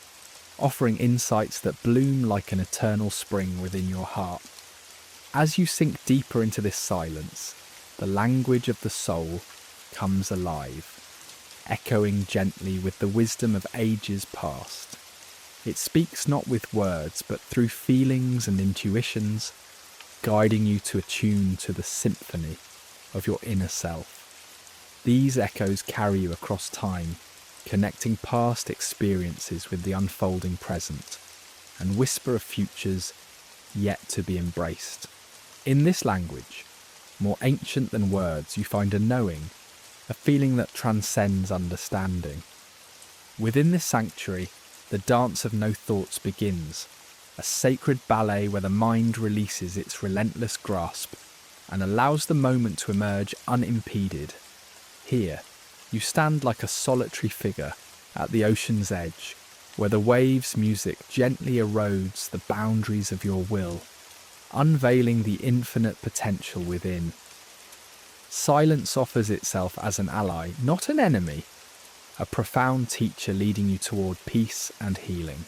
offering insights that bloom like an eternal spring within your heart. As you sink deeper into this silence, the language of the soul comes alive, echoing gently with the wisdom of ages past. It speaks not with words, but through feelings and intuitions, guiding you to attune to the symphony of your inner self. These echoes carry you across time, connecting past experiences with the unfolding present, and whisper of futures yet to be embraced. In this language, more ancient than words, you find a knowing, a feeling that transcends understanding. Within this sanctuary, the dance of no thoughts begins, a sacred ballet where the mind releases its relentless grasp and allows the moment to emerge unimpeded. Here, you stand like a solitary figure at the ocean's edge, where the waves' music gently erodes the boundaries of your will, unveiling the infinite potential within. Silence offers itself as an ally, not an enemy, a profound teacher leading you toward peace and healing.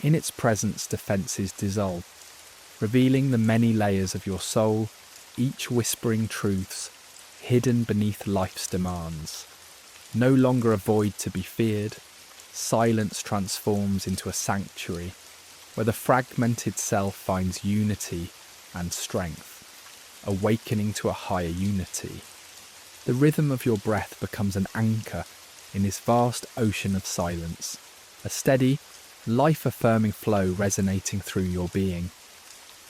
In its presence, defences dissolve, revealing the many layers of your soul, each whispering truths hidden beneath life's demands. No longer a void to be feared, silence transforms into a sanctuary where the fragmented self finds unity and strength, awakening to a higher unity. The rhythm of your breath becomes an anchor in this vast ocean of silence, a steady, life-affirming flow resonating through your being.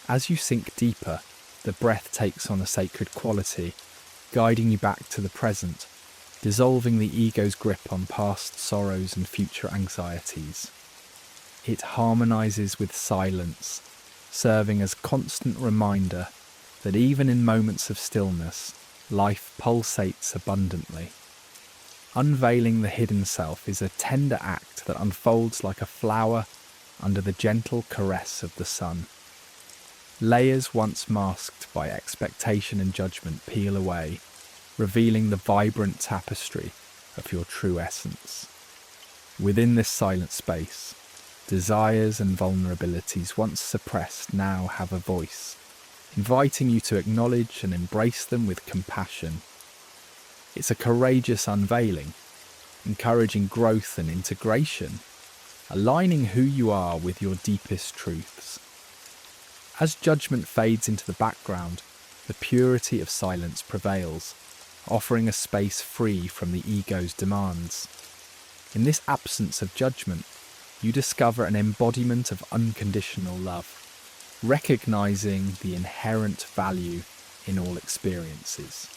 As you sink deeper, the breath takes on a sacred quality, guiding you back to the present, dissolving the ego's grip on past sorrows and future anxieties. It harmonizes with silence, serving as constant reminder that even in moments of stillness, life pulsates abundantly. Unveiling the hidden self is a tender act that unfolds like a flower under the gentle caress of the sun. Layers once masked by expectation and judgment peel away, revealing the vibrant tapestry of your true essence. Within this silent space, desires and vulnerabilities once suppressed now have a voice, inviting you to acknowledge and embrace them with compassion. It's a courageous unveiling, encouraging growth and integration, aligning who you are with your deepest truths. As judgment fades into the background, the purity of silence prevails, offering a space free from the ego's demands. In this absence of judgment, you discover an embodiment of unconditional love, recognizing the inherent value in all experiences.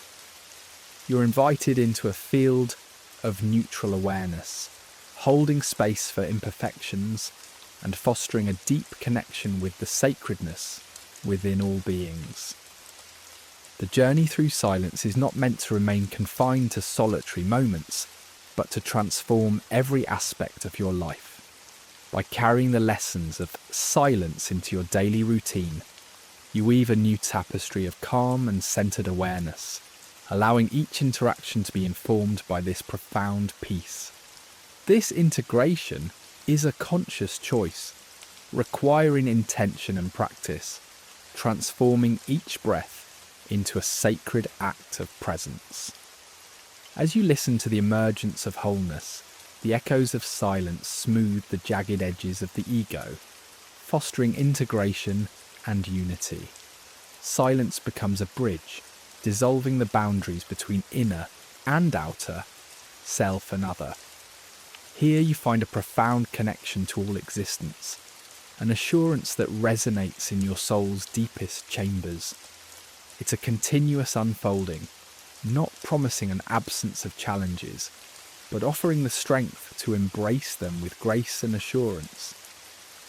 You're invited into a field of neutral awareness, holding space for imperfections and fostering a deep connection with the sacredness within all beings. The journey through silence is not meant to remain confined to solitary moments, but to transform every aspect of your life. By carrying the lessons of silence into your daily routine, you weave a new tapestry of calm and centered awareness, allowing each interaction to be informed by this profound peace. This integration is a conscious choice, requiring intention and practice, transforming each breath into a sacred act of presence. As you listen to the emergence of wholeness, the echoes of silence smooth the jagged edges of the ego, fostering integration and unity. Silence becomes a bridge, dissolving the boundaries between inner and outer, self and other. Here you find a profound connection to all existence, an assurance that resonates in your soul's deepest chambers. It's a continuous unfolding, not promising an absence of challenges, but offering the strength to embrace them with grace and assurance,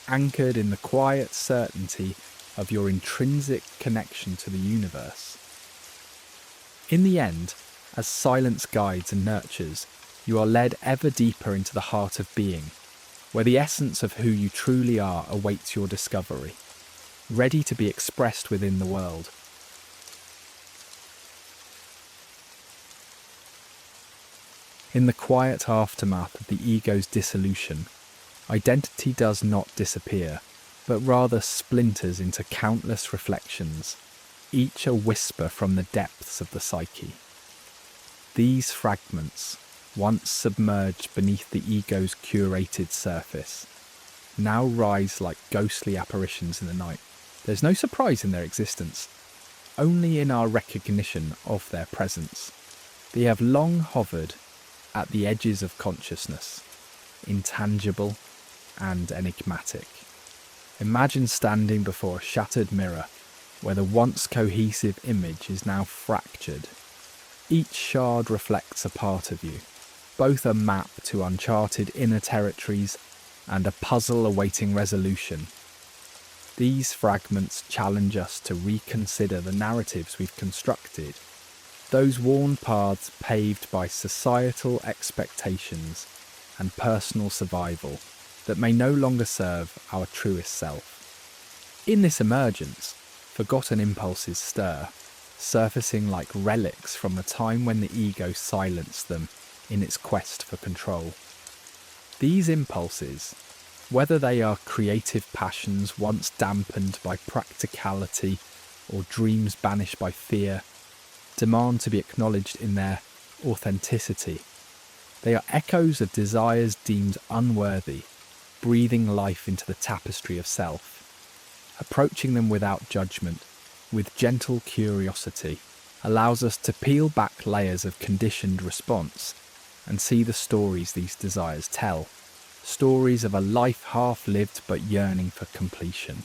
anchored in the quiet certainty of your intrinsic connection to the universe. In the end, as silence guides and nurtures, you are led ever deeper into the heart of being, where the essence of who you truly are awaits your discovery, ready to be expressed within the world. In the quiet aftermath of the ego's dissolution, identity does not disappear, but rather splinters into countless reflections, each a whisper from the depths of the psyche. These fragments, once submerged beneath the ego's curated surface, now rise like ghostly apparitions in the night. There's no surprise in their existence, only in our recognition of their presence. They have long hovered at the edges of consciousness, intangible and enigmatic. Imagine standing before a shattered mirror, where the once cohesive image is now fractured. Each shard reflects a part of you, both a map to uncharted inner territories and a puzzle awaiting resolution. These fragments challenge us to reconsider the narratives we've constructed, those worn paths paved by societal expectations and personal survival that may no longer serve our truest self. In this emergence, forgotten impulses stir, surfacing like relics from the time when the ego silenced them in its quest for control. These impulses, whether they are creative passions once dampened by practicality or dreams banished by fear, demand to be acknowledged in their authenticity. They are echoes of desires deemed unworthy, breathing life into the tapestry of self. Approaching them without judgment, with gentle curiosity, allows us to peel back layers of conditioned response and see the stories these desires tell, stories of a life half-lived but yearning for completion.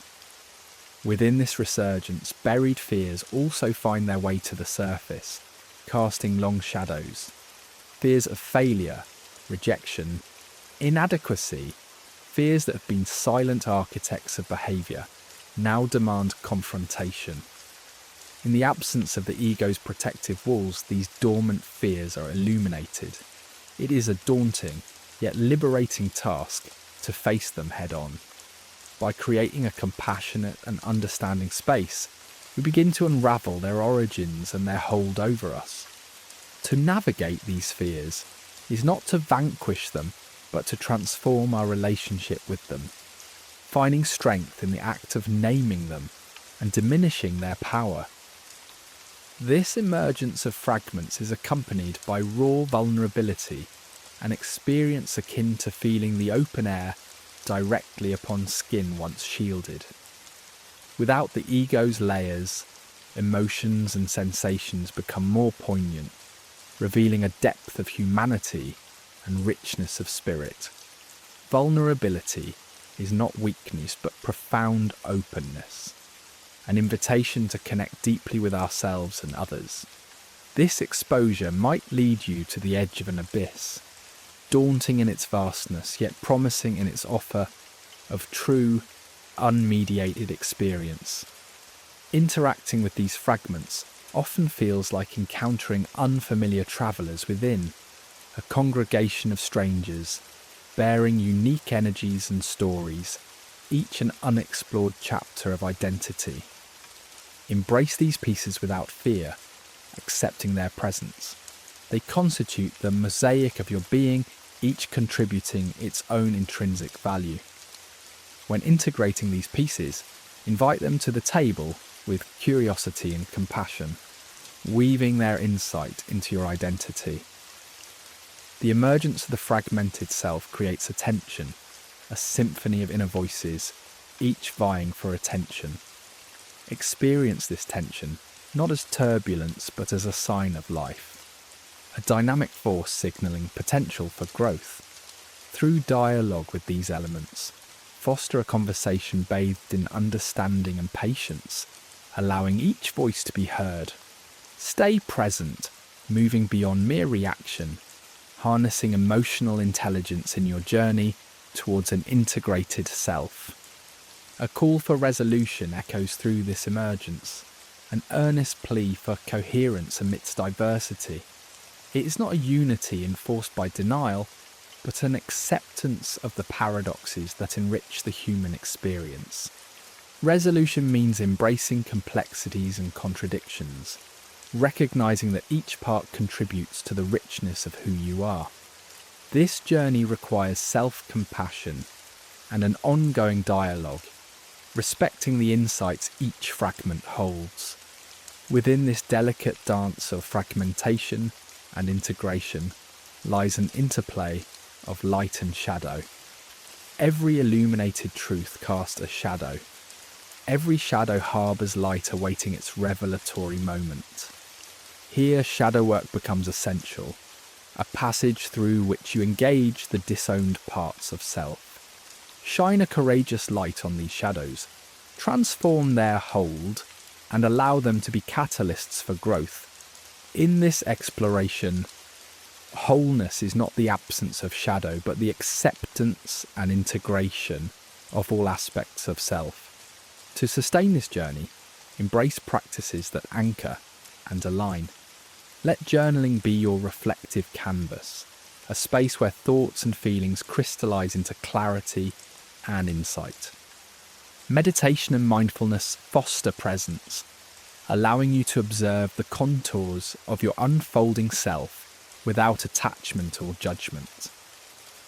Within this resurgence, buried fears also find their way to the surface, casting long shadows. Fears of failure, rejection, inadequacy, fears that have been silent architects of behaviour, now demand confrontation. In the absence of the ego's protective walls, these dormant fears are illuminated. It is a daunting, yet liberating task to face them head-on. By creating a compassionate and understanding space, we begin to unravel their origins and their hold over us. To navigate these fears is not to vanquish them, but to transform our relationship with them, finding strength in the act of naming them and diminishing their power. This emergence of fragments is accompanied by raw vulnerability, an experience akin to feeling the open air directly upon skin once shielded. Without the ego's layers, emotions and sensations become more poignant, revealing a depth of humanity and richness of spirit. Vulnerability is not weakness but profound openness, an invitation to connect deeply with ourselves and others. This exposure might lead you to the edge of an abyss, daunting in its vastness, yet promising in its offer of true, unmediated experience. Interacting with these fragments often feels like encountering unfamiliar travellers within, a congregation of strangers, bearing unique energies and stories, each an unexplored chapter of identity. Embrace these pieces without fear, accepting their presence. They constitute the mosaic of your being, each contributing its own intrinsic value. When integrating these pieces, invite them to the table with curiosity and compassion, weaving their insight into your identity. The emergence of the fragmented self creates a tension, a symphony of inner voices, each vying for attention. Experience this tension not as turbulence but as a sign of life, a dynamic force signalling potential for growth. Through dialogue with these elements, foster a conversation bathed in understanding and patience, allowing each voice to be heard. Stay present, moving beyond mere reaction, harnessing emotional intelligence in your journey towards an integrated self. A call for resolution echoes through this emergence, an earnest plea for coherence amidst diversity. It is not a unity enforced by denial, but an acceptance of the paradoxes that enrich the human experience. Resolution means embracing complexities and contradictions, recognizing that each part contributes to the richness of who you are. This journey requires self-compassion and an ongoing dialogue, respecting the insights each fragment holds. Within this delicate dance of fragmentation and integration lies an interplay of light and shadow. Every illuminated truth casts a shadow. Every shadow harbours light awaiting its revelatory moment. Here, shadow work becomes essential, a passage through which you engage the disowned parts of self. Shine a courageous light on these shadows, transform their hold, and allow them to be catalysts for growth. In this exploration, wholeness is not the absence of shadow, but the acceptance and integration of all aspects of self. To sustain this journey, embrace practices that anchor and align. Let journaling be your reflective canvas, a space where thoughts and feelings crystallize into clarity and insight. Meditation and mindfulness foster presence, allowing you to observe the contours of your unfolding self without attachment or judgment.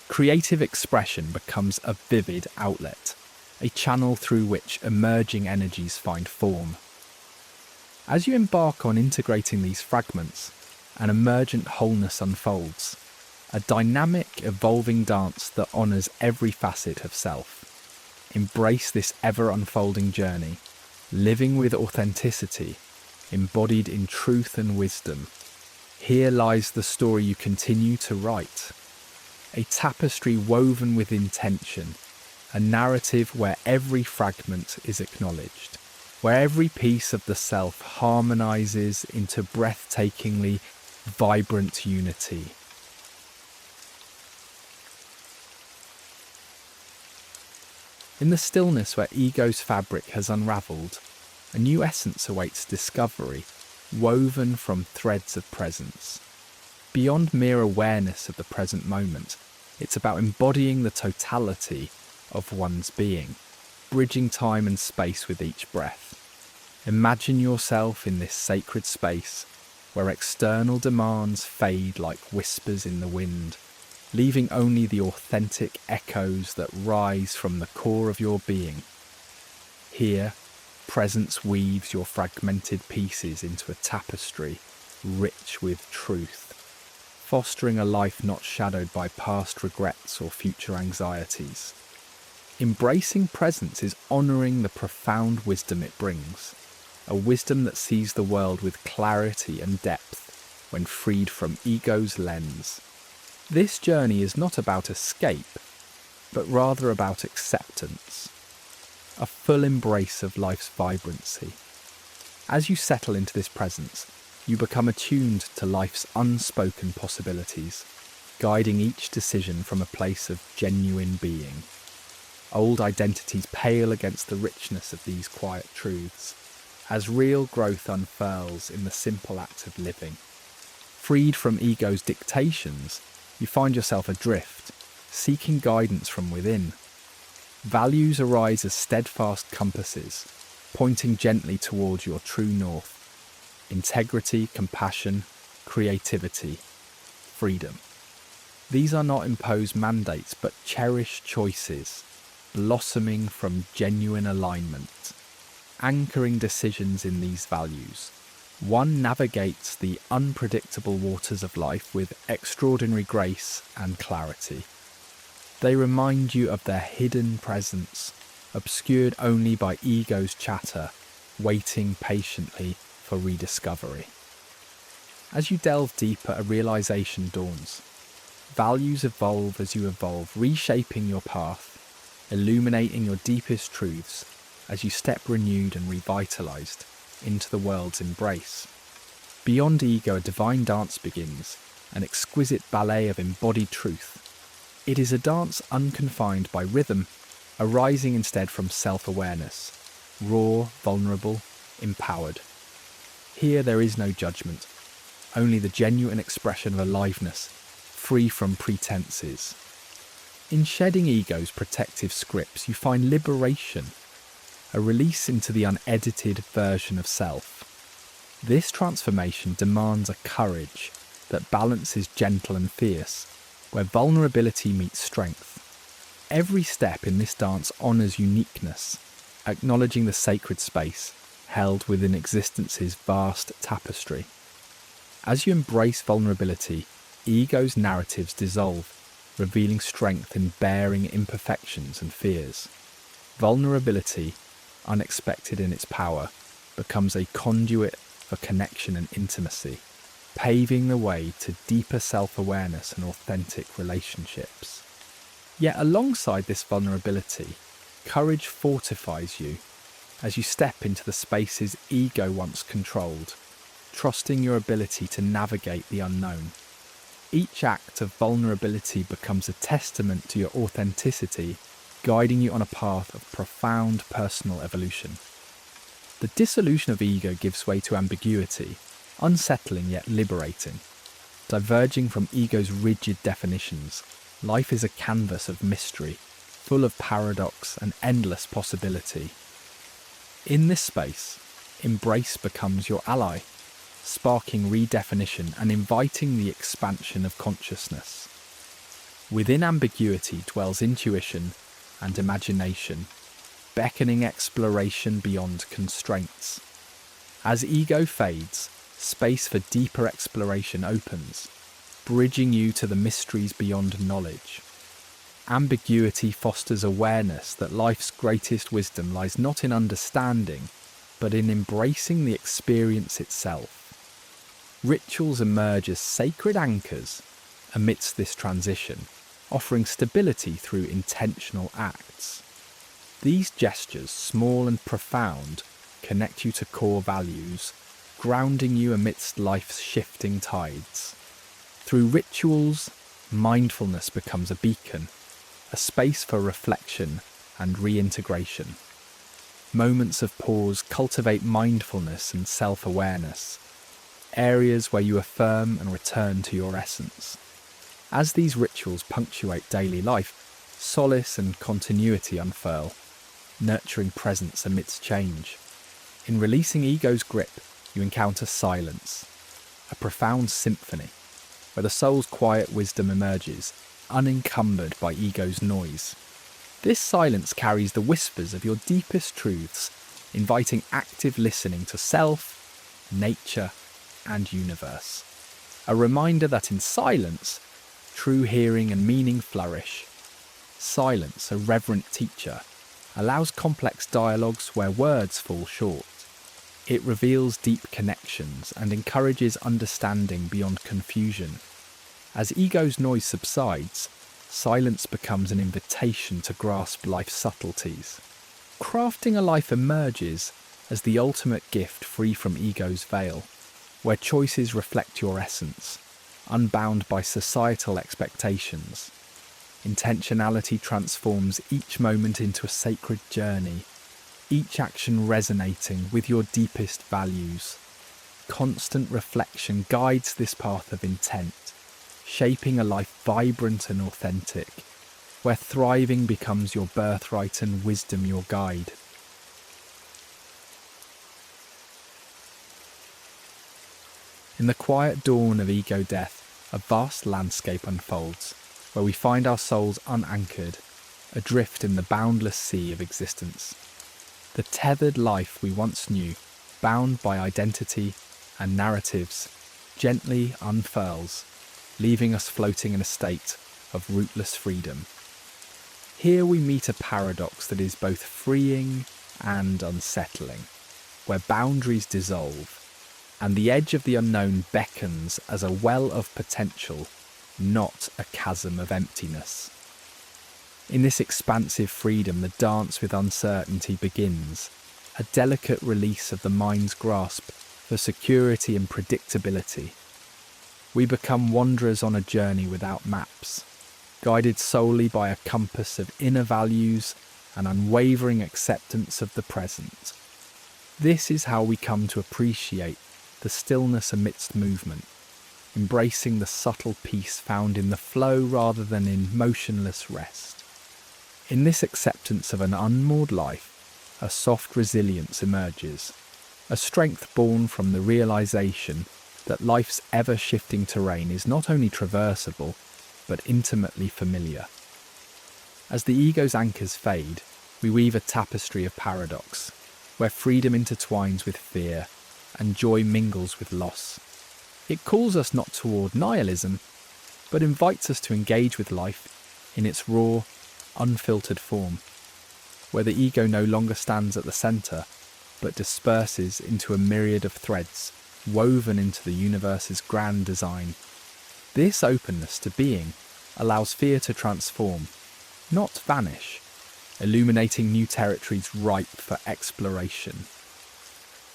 Creative expression becomes a vivid outlet, a channel through which emerging energies find form. As you embark on integrating these fragments, an emergent wholeness unfolds, a dynamic, evolving dance that honours every facet of self. Embrace this ever-unfolding journey, living with authenticity, embodied in truth and wisdom. Here lies the story you continue to write, a tapestry woven with intention, a narrative where every fragment is acknowledged, where every piece of the self harmonizes into breathtakingly vibrant unity. In the stillness where ego's fabric has unravelled, a new essence awaits discovery, woven from threads of presence. Beyond mere awareness of the present moment, it's about embodying the totality of one's being, bridging time and space with each breath. Imagine yourself in this sacred space where external demands fade like whispers in the wind, leaving only the authentic echoes that rise from the core of your being. Here, presence weaves your fragmented pieces into a tapestry rich with truth, fostering a life not shadowed by past regrets or future anxieties. Embracing presence is honouring the profound wisdom it brings, a wisdom that sees the world with clarity and depth when freed from ego's lens. This journey is not about escape, but rather about acceptance, a full embrace of life's vibrancy. As you settle into this presence, you become attuned to life's unspoken possibilities, guiding each decision from a place of genuine being. Old identities pale against the richness of these quiet truths, as real growth unfurls in the simple act of living. Freed from ego's dictations, you find yourself adrift, seeking guidance from within. Values arise as steadfast compasses, pointing gently towards your true north: integrity, compassion, creativity, freedom. These are not imposed mandates, but cherished choices, blossoming from genuine alignment. Anchoring decisions in these values, one navigates the unpredictable waters of life with extraordinary grace and clarity. They remind you of their hidden presence, obscured only by ego's chatter, waiting patiently for rediscovery. As you delve deeper, a realization dawns. Values evolve as you evolve, reshaping your path, illuminating your deepest truths as you step renewed and revitalized into the world's embrace. Beyond ego, a divine dance begins, an exquisite ballet of embodied truth. It is a dance unconfined by rhythm, arising instead from self-awareness, raw, vulnerable, empowered. Here there is no judgment, only the genuine expression of aliveness, free from pretenses. In shedding ego's protective scripts, you find liberation, a release into the unedited version of self. This transformation demands a courage that balances gentle and fierce, where vulnerability meets strength. Every step in this dance honours uniqueness, acknowledging the sacred space held within existence's vast tapestry. As you embrace vulnerability, ego's narratives dissolve, revealing strength in bearing imperfections and fears. Vulnerability, unexpected in its power, becomes a conduit for connection and intimacy, paving the way to deeper self-awareness and authentic relationships. Yet alongside this vulnerability, courage fortifies you as you step into the spaces ego once controlled, trusting your ability to navigate the unknown. Each act of vulnerability becomes a testament to your authenticity, guiding you on a path of profound personal evolution. The dissolution of ego gives way to ambiguity, unsettling yet liberating. Diverging from ego's rigid definitions, life is a canvas of mystery, full of paradox and endless possibility. In this space, embrace becomes your ally, sparking redefinition and inviting the expansion of consciousness. Within ambiguity dwells intuition and imagination, beckoning exploration beyond constraints. As ego fades, space for deeper exploration opens, bridging you to the mysteries beyond knowledge. Ambiguity fosters awareness that life's greatest wisdom lies not in understanding, but in embracing the experience itself. Rituals emerge as sacred anchors amidst this transition, offering stability through intentional acts. These gestures, small and profound, connect you to core values, grounding you amidst life's shifting tides. Through rituals, mindfulness becomes a beacon, a space for reflection and reintegration. Moments of pause cultivate mindfulness and self-awareness, areas where you affirm and return to your essence. As these rituals punctuate daily life, solace and continuity unfurl, nurturing presence amidst change. In releasing ego's grip, you encounter silence, a profound symphony, where the soul's quiet wisdom emerges, unencumbered by ego's noise. This silence carries the whispers of your deepest truths, inviting active listening to self, nature, and universe. A reminder that in silence, true hearing and meaning flourish. Silence, a reverent teacher, allows complex dialogues where words fall short. It reveals deep connections and encourages understanding beyond confusion. As ego's noise subsides, silence becomes an invitation to grasp life's subtleties. Crafting a life emerges as the ultimate gift free from ego's veil, where choices reflect your essence, unbound by societal expectations. Intentionality transforms each moment into a sacred journey, each action resonating with your deepest values. Constant reflection guides this path of intent, shaping a life vibrant and authentic, where thriving becomes your birthright and wisdom your guide. In the quiet dawn of ego death, a vast landscape unfolds, where we find our souls unanchored, adrift in the boundless sea of existence. The tethered life we once knew, bound by identity and narratives, gently unfurls, leaving us floating in a state of rootless freedom. Here we meet a paradox that is both freeing and unsettling, where boundaries dissolve, and the edge of the unknown beckons as a well of potential, not a chasm of emptiness. In this expansive freedom, the dance with uncertainty begins, a delicate release of the mind's grasp for security and predictability. We become wanderers on a journey without maps, guided solely by a compass of inner values and unwavering acceptance of the present. This is how we come to appreciate the stillness amidst movement, embracing the subtle peace found in the flow rather than in motionless rest. In this acceptance of an unmoored life, a soft resilience emerges, a strength born from the realization that life's ever-shifting terrain is not only traversable, but intimately familiar. As the ego's anchors fade, we weave a tapestry of paradox, where freedom intertwines with fear and joy mingles with loss. It calls us not toward nihilism, but invites us to engage with life in its raw, unfiltered form, where the ego no longer stands at the centre, but disperses into a myriad of threads woven into the universe's grand design. This openness to being allows fear to transform, not vanish, illuminating new territories ripe for exploration.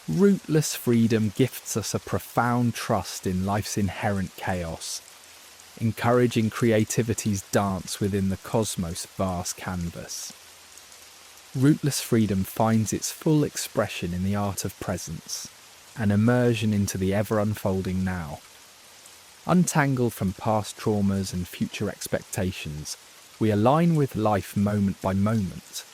Rootless freedom gifts us a profound trust in life's inherent chaos, encouraging creativity's dance within the cosmos' vast canvas. Rootless freedom finds its full expression in the art of presence, an immersion into the ever-unfolding now. Untangled from past traumas and future expectations, we align with life moment by moment.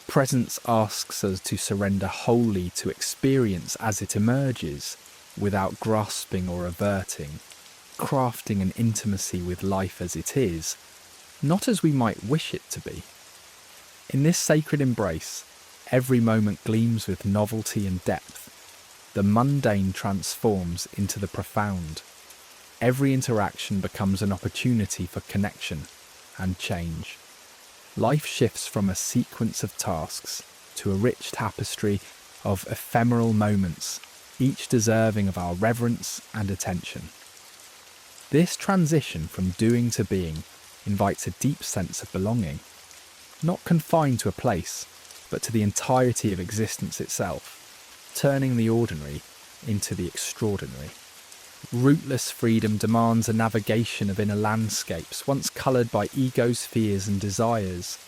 Presence asks us to surrender wholly to experience as it emerges, without grasping or averting, crafting an intimacy with life as it is, not as we might wish it to be. In this sacred embrace, every moment gleams with novelty and depth. The mundane transforms into the profound. Every interaction becomes an opportunity for connection and change. Life shifts from a sequence of tasks to a rich tapestry of ephemeral moments, each deserving of our reverence and attention. This transition from doing to being invites a deep sense of belonging, not confined to a place, but to the entirety of existence itself, turning the ordinary into the extraordinary. Rootless freedom demands a navigation of inner landscapes once coloured by ego's fears and desires.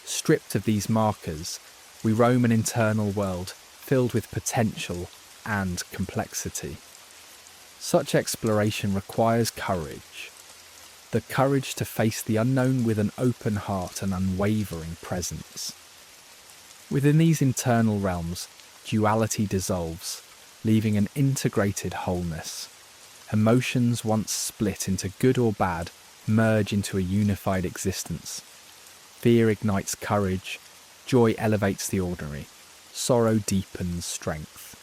Stripped of these markers, we roam an internal world filled with potential and complexity. Such exploration requires courage. The courage to face the unknown with an open heart and unwavering presence. Within these internal realms, duality dissolves, leaving an integrated wholeness. Emotions once split into good or bad merge into a unified existence. Fear ignites courage, joy elevates the ordinary, sorrow deepens strength.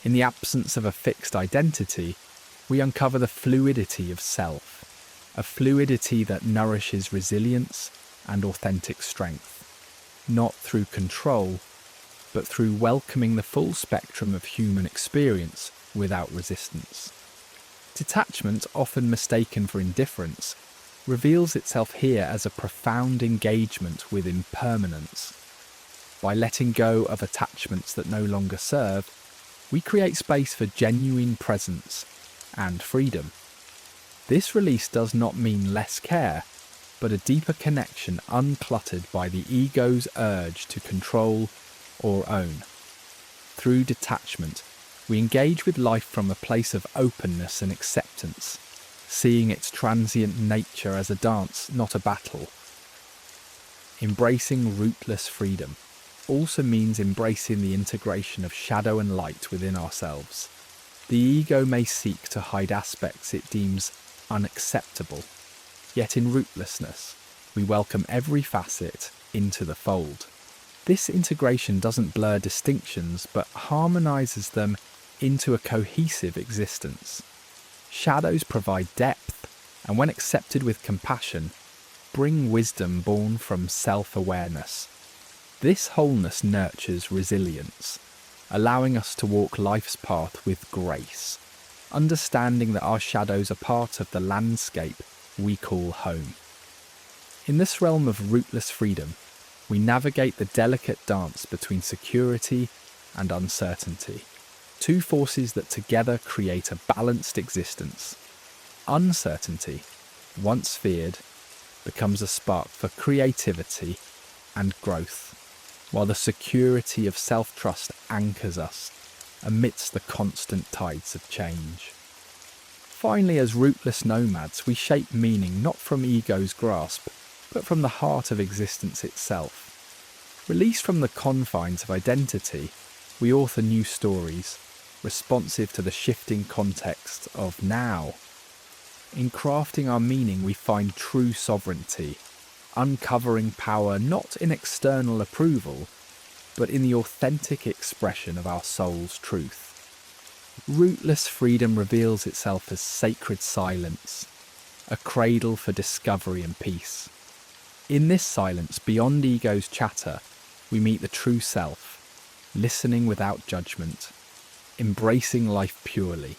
In the absence of a fixed identity, we uncover the fluidity of self, a fluidity that nourishes resilience and authentic strength, not through control, but through welcoming the full spectrum of human experience without resistance. Detachment, often mistaken for indifference, reveals itself here as a profound engagement with impermanence. By letting go of attachments that no longer serve, we create space for genuine presence and freedom. This release does not mean less care, but a deeper connection uncluttered by the ego's urge to control or own. Through detachment, we engage with life from a place of openness and acceptance, seeing its transient nature as a dance, not a battle. Embracing rootless freedom also means embracing the integration of shadow and light within ourselves. The ego may seek to hide aspects it deems unacceptable, yet in rootlessness, we welcome every facet into the fold. This integration doesn't blur distinctions, but harmonizes them into a cohesive existence. Shadows provide depth, and when accepted with compassion, bring wisdom born from self-awareness. This wholeness nurtures resilience, allowing us to walk life's path with grace, understanding that our shadows are part of the landscape we call home. In this realm of rootless freedom, we navigate the delicate dance between security and uncertainty, two forces that together create a balanced existence. Uncertainty, once feared, becomes a spark for creativity and growth, while the security of self-trust anchors us amidst the constant tides of change. Finally, as rootless nomads, we shape meaning not from ego's grasp, but from the heart of existence itself. Released from the confines of identity, we author new stories, responsive to the shifting context of now. In crafting our meaning, we find true sovereignty, uncovering power not in external approval, but in the authentic expression of our soul's truth. Rootless freedom reveals itself as sacred silence, a cradle for discovery and peace. In this silence, beyond ego's chatter, we meet the true self, listening without judgment, embracing life purely.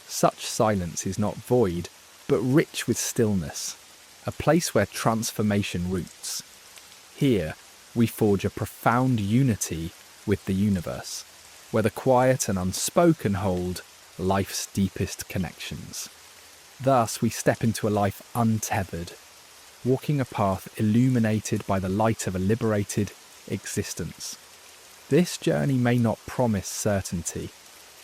Such silence is not void, but rich with stillness, a place where transformation roots. Here, we forge a profound unity with the universe, where the quiet and unspoken hold life's deepest connections. Thus, we step into a life untethered, walking a path illuminated by the light of a liberated existence. This journey may not promise certainty,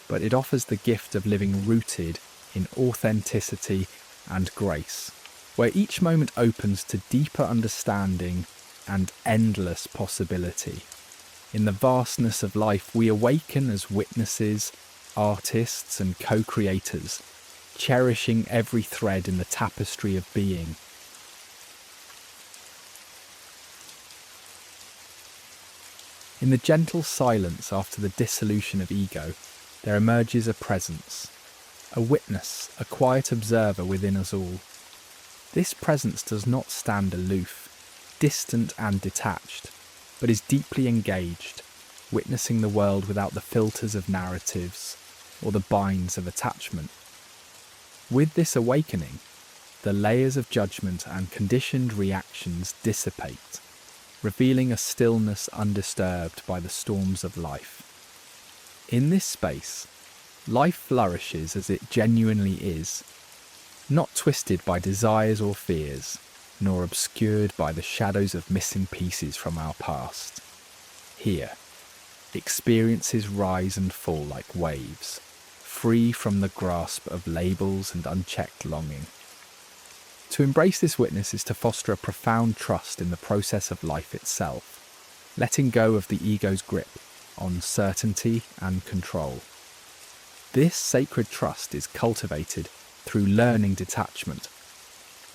but it offers the gift of living rooted in authenticity and grace, where each moment opens to deeper understanding and endless possibility. In the vastness of life, we awaken as witnesses, artists, and co-creators, cherishing every thread in the tapestry of being. In the gentle silence after the dissolution of ego, there emerges a presence, a witness, a quiet observer within us all. This presence does not stand aloof, distant and detached, but is deeply engaged, witnessing the world without the filters of narratives or the binds of attachment. With this awakening, the layers of judgment and conditioned reactions dissipate, revealing a stillness undisturbed by the storms of life. In this space, life flourishes as it genuinely is, not twisted by desires or fears, nor obscured by the shadows of missing pieces from our past. Here, experiences rise and fall like waves, free from the grasp of labels and unchecked longing. To embrace this witness is to foster a profound trust in the process of life itself, letting go of the ego's grip on certainty and control. This sacred trust is cultivated through learning detachment,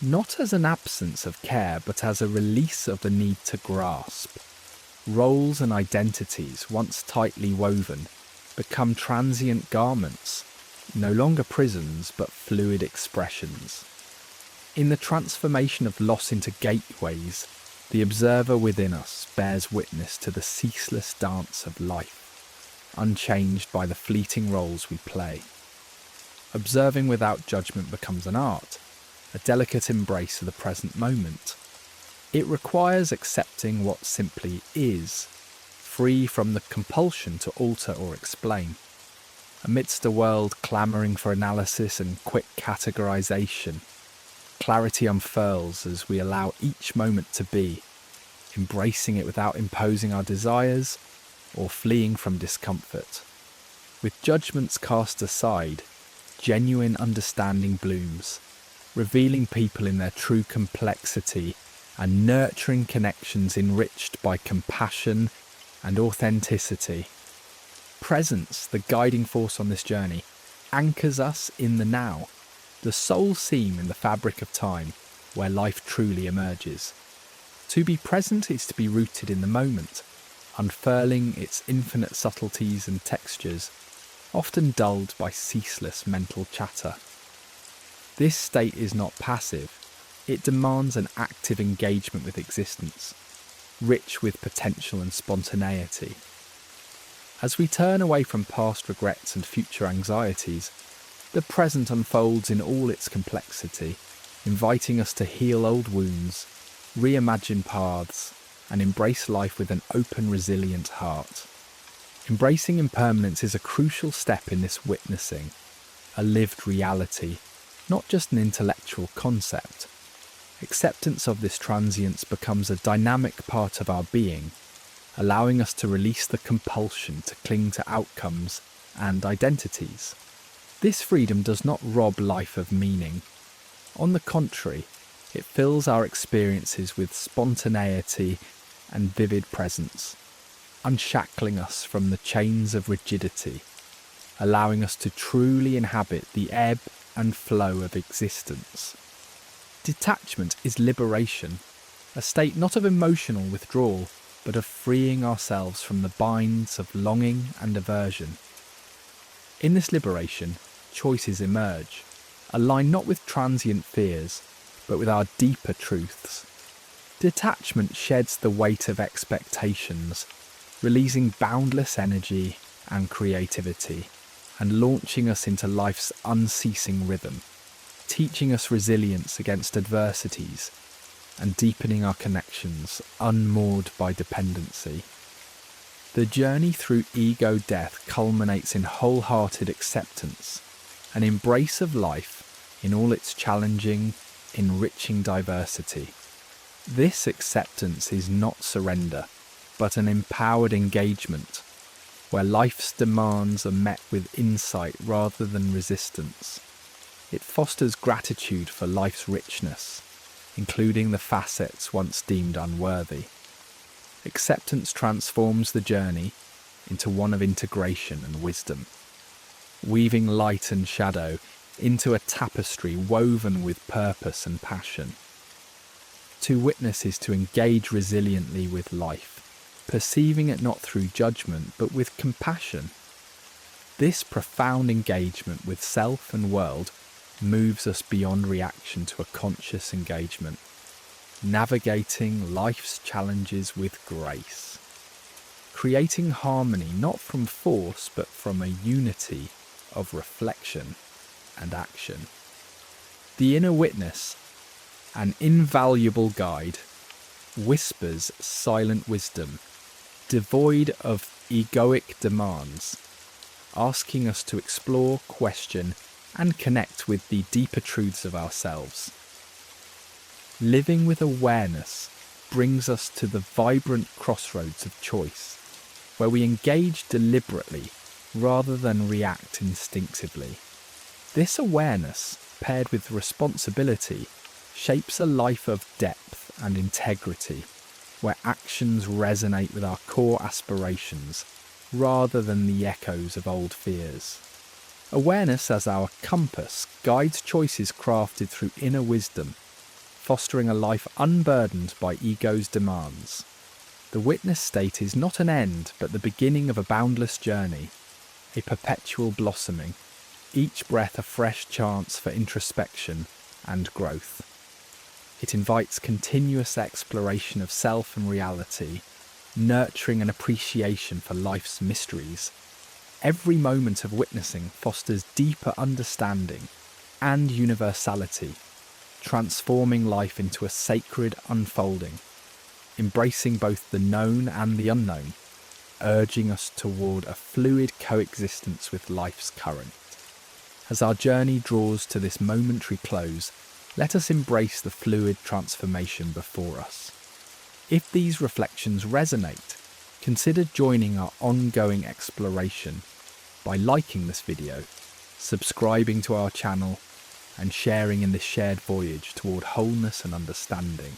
not as an absence of care, but as a release of the need to grasp. Roles and identities, once tightly woven, become transient garments, no longer prisons, but fluid expressions. In the transformation of loss into gateways, the observer within us bears witness to the ceaseless dance of life, unchanged by the fleeting roles we play. Observing without judgment becomes an art, a delicate embrace of the present moment. It requires accepting what simply is, free from the compulsion to alter or explain. Amidst a world clamouring for analysis and quick categorization, clarity unfurls as we allow each moment to be, embracing it without imposing our desires or fleeing from discomfort. With judgments cast aside, genuine understanding blooms, revealing people in their true complexity and nurturing connections enriched by compassion and authenticity. Presence, the guiding force on this journey, anchors us in the now, the sole seam in the fabric of time where life truly emerges. To be present is to be rooted in the moment, unfurling its infinite subtleties and textures, often dulled by ceaseless mental chatter. This state is not passive, it demands an active engagement with existence, rich with potential and spontaneity. As we turn away from past regrets and future anxieties, the present unfolds in all its complexity, inviting us to heal old wounds, reimagine paths, and embrace life with an open, resilient heart. Embracing impermanence is a crucial step in this witnessing, a lived reality, not just an intellectual concept. Acceptance of this transience becomes a dynamic part of our being, allowing us to release the compulsion to cling to outcomes and identities. This freedom does not rob life of meaning. On the contrary, it fills our experiences with spontaneity and vivid presence, unshackling us from the chains of rigidity, allowing us to truly inhabit the ebb and flow of existence. Detachment is liberation, a state not of emotional withdrawal, but of freeing ourselves from the binds of longing and aversion. In this liberation, choices emerge, aligned not with transient fears, but with our deeper truths. Detachment sheds the weight of expectations, releasing boundless energy and creativity, and launching us into life's unceasing rhythm, teaching us resilience against adversities, and deepening our connections, unmoored by dependency. The journey through ego death culminates in wholehearted acceptance, an embrace of life in all its challenging, enriching diversity. This acceptance is not surrender, but an empowered engagement, where life's demands are met with insight rather than resistance. It fosters gratitude for life's richness, including the facets once deemed unworthy. Acceptance transforms the journey into one of integration and wisdom, weaving light and shadow into a tapestry woven with purpose and passion. To witness is to engage resiliently with life, perceiving it not through judgment but with compassion. This profound engagement with self and world moves us beyond reaction to a conscious engagement, navigating life's challenges with grace, creating harmony not from force but from a unity of reflection and action. The inner witness, an invaluable guide, whispers silent wisdom, devoid of egoic demands, asking us to explore, question, and connect with the deeper truths of ourselves. Living with awareness brings us to the vibrant crossroads of choice, where we engage deliberately rather than react instinctively. This awareness, paired with responsibility, shapes a life of depth and integrity, where actions resonate with our core aspirations rather than the echoes of old fears. Awareness as our compass guides choices crafted through inner wisdom, fostering a life unburdened by ego's demands. The witness state is not an end, but the beginning of a boundless journey, a perpetual blossoming, each breath a fresh chance for introspection and growth. It invites continuous exploration of self and reality, nurturing an appreciation for life's mysteries. Every moment of witnessing fosters deeper understanding and universality, transforming life into a sacred unfolding, embracing both the known and the unknown, urging us toward a fluid coexistence with life's current. As our journey draws to this momentary close, let us embrace the fluid transformation before us. If these reflections resonate, consider joining our ongoing exploration by liking this video, subscribing to our channel, and sharing in this shared voyage toward wholeness and understanding.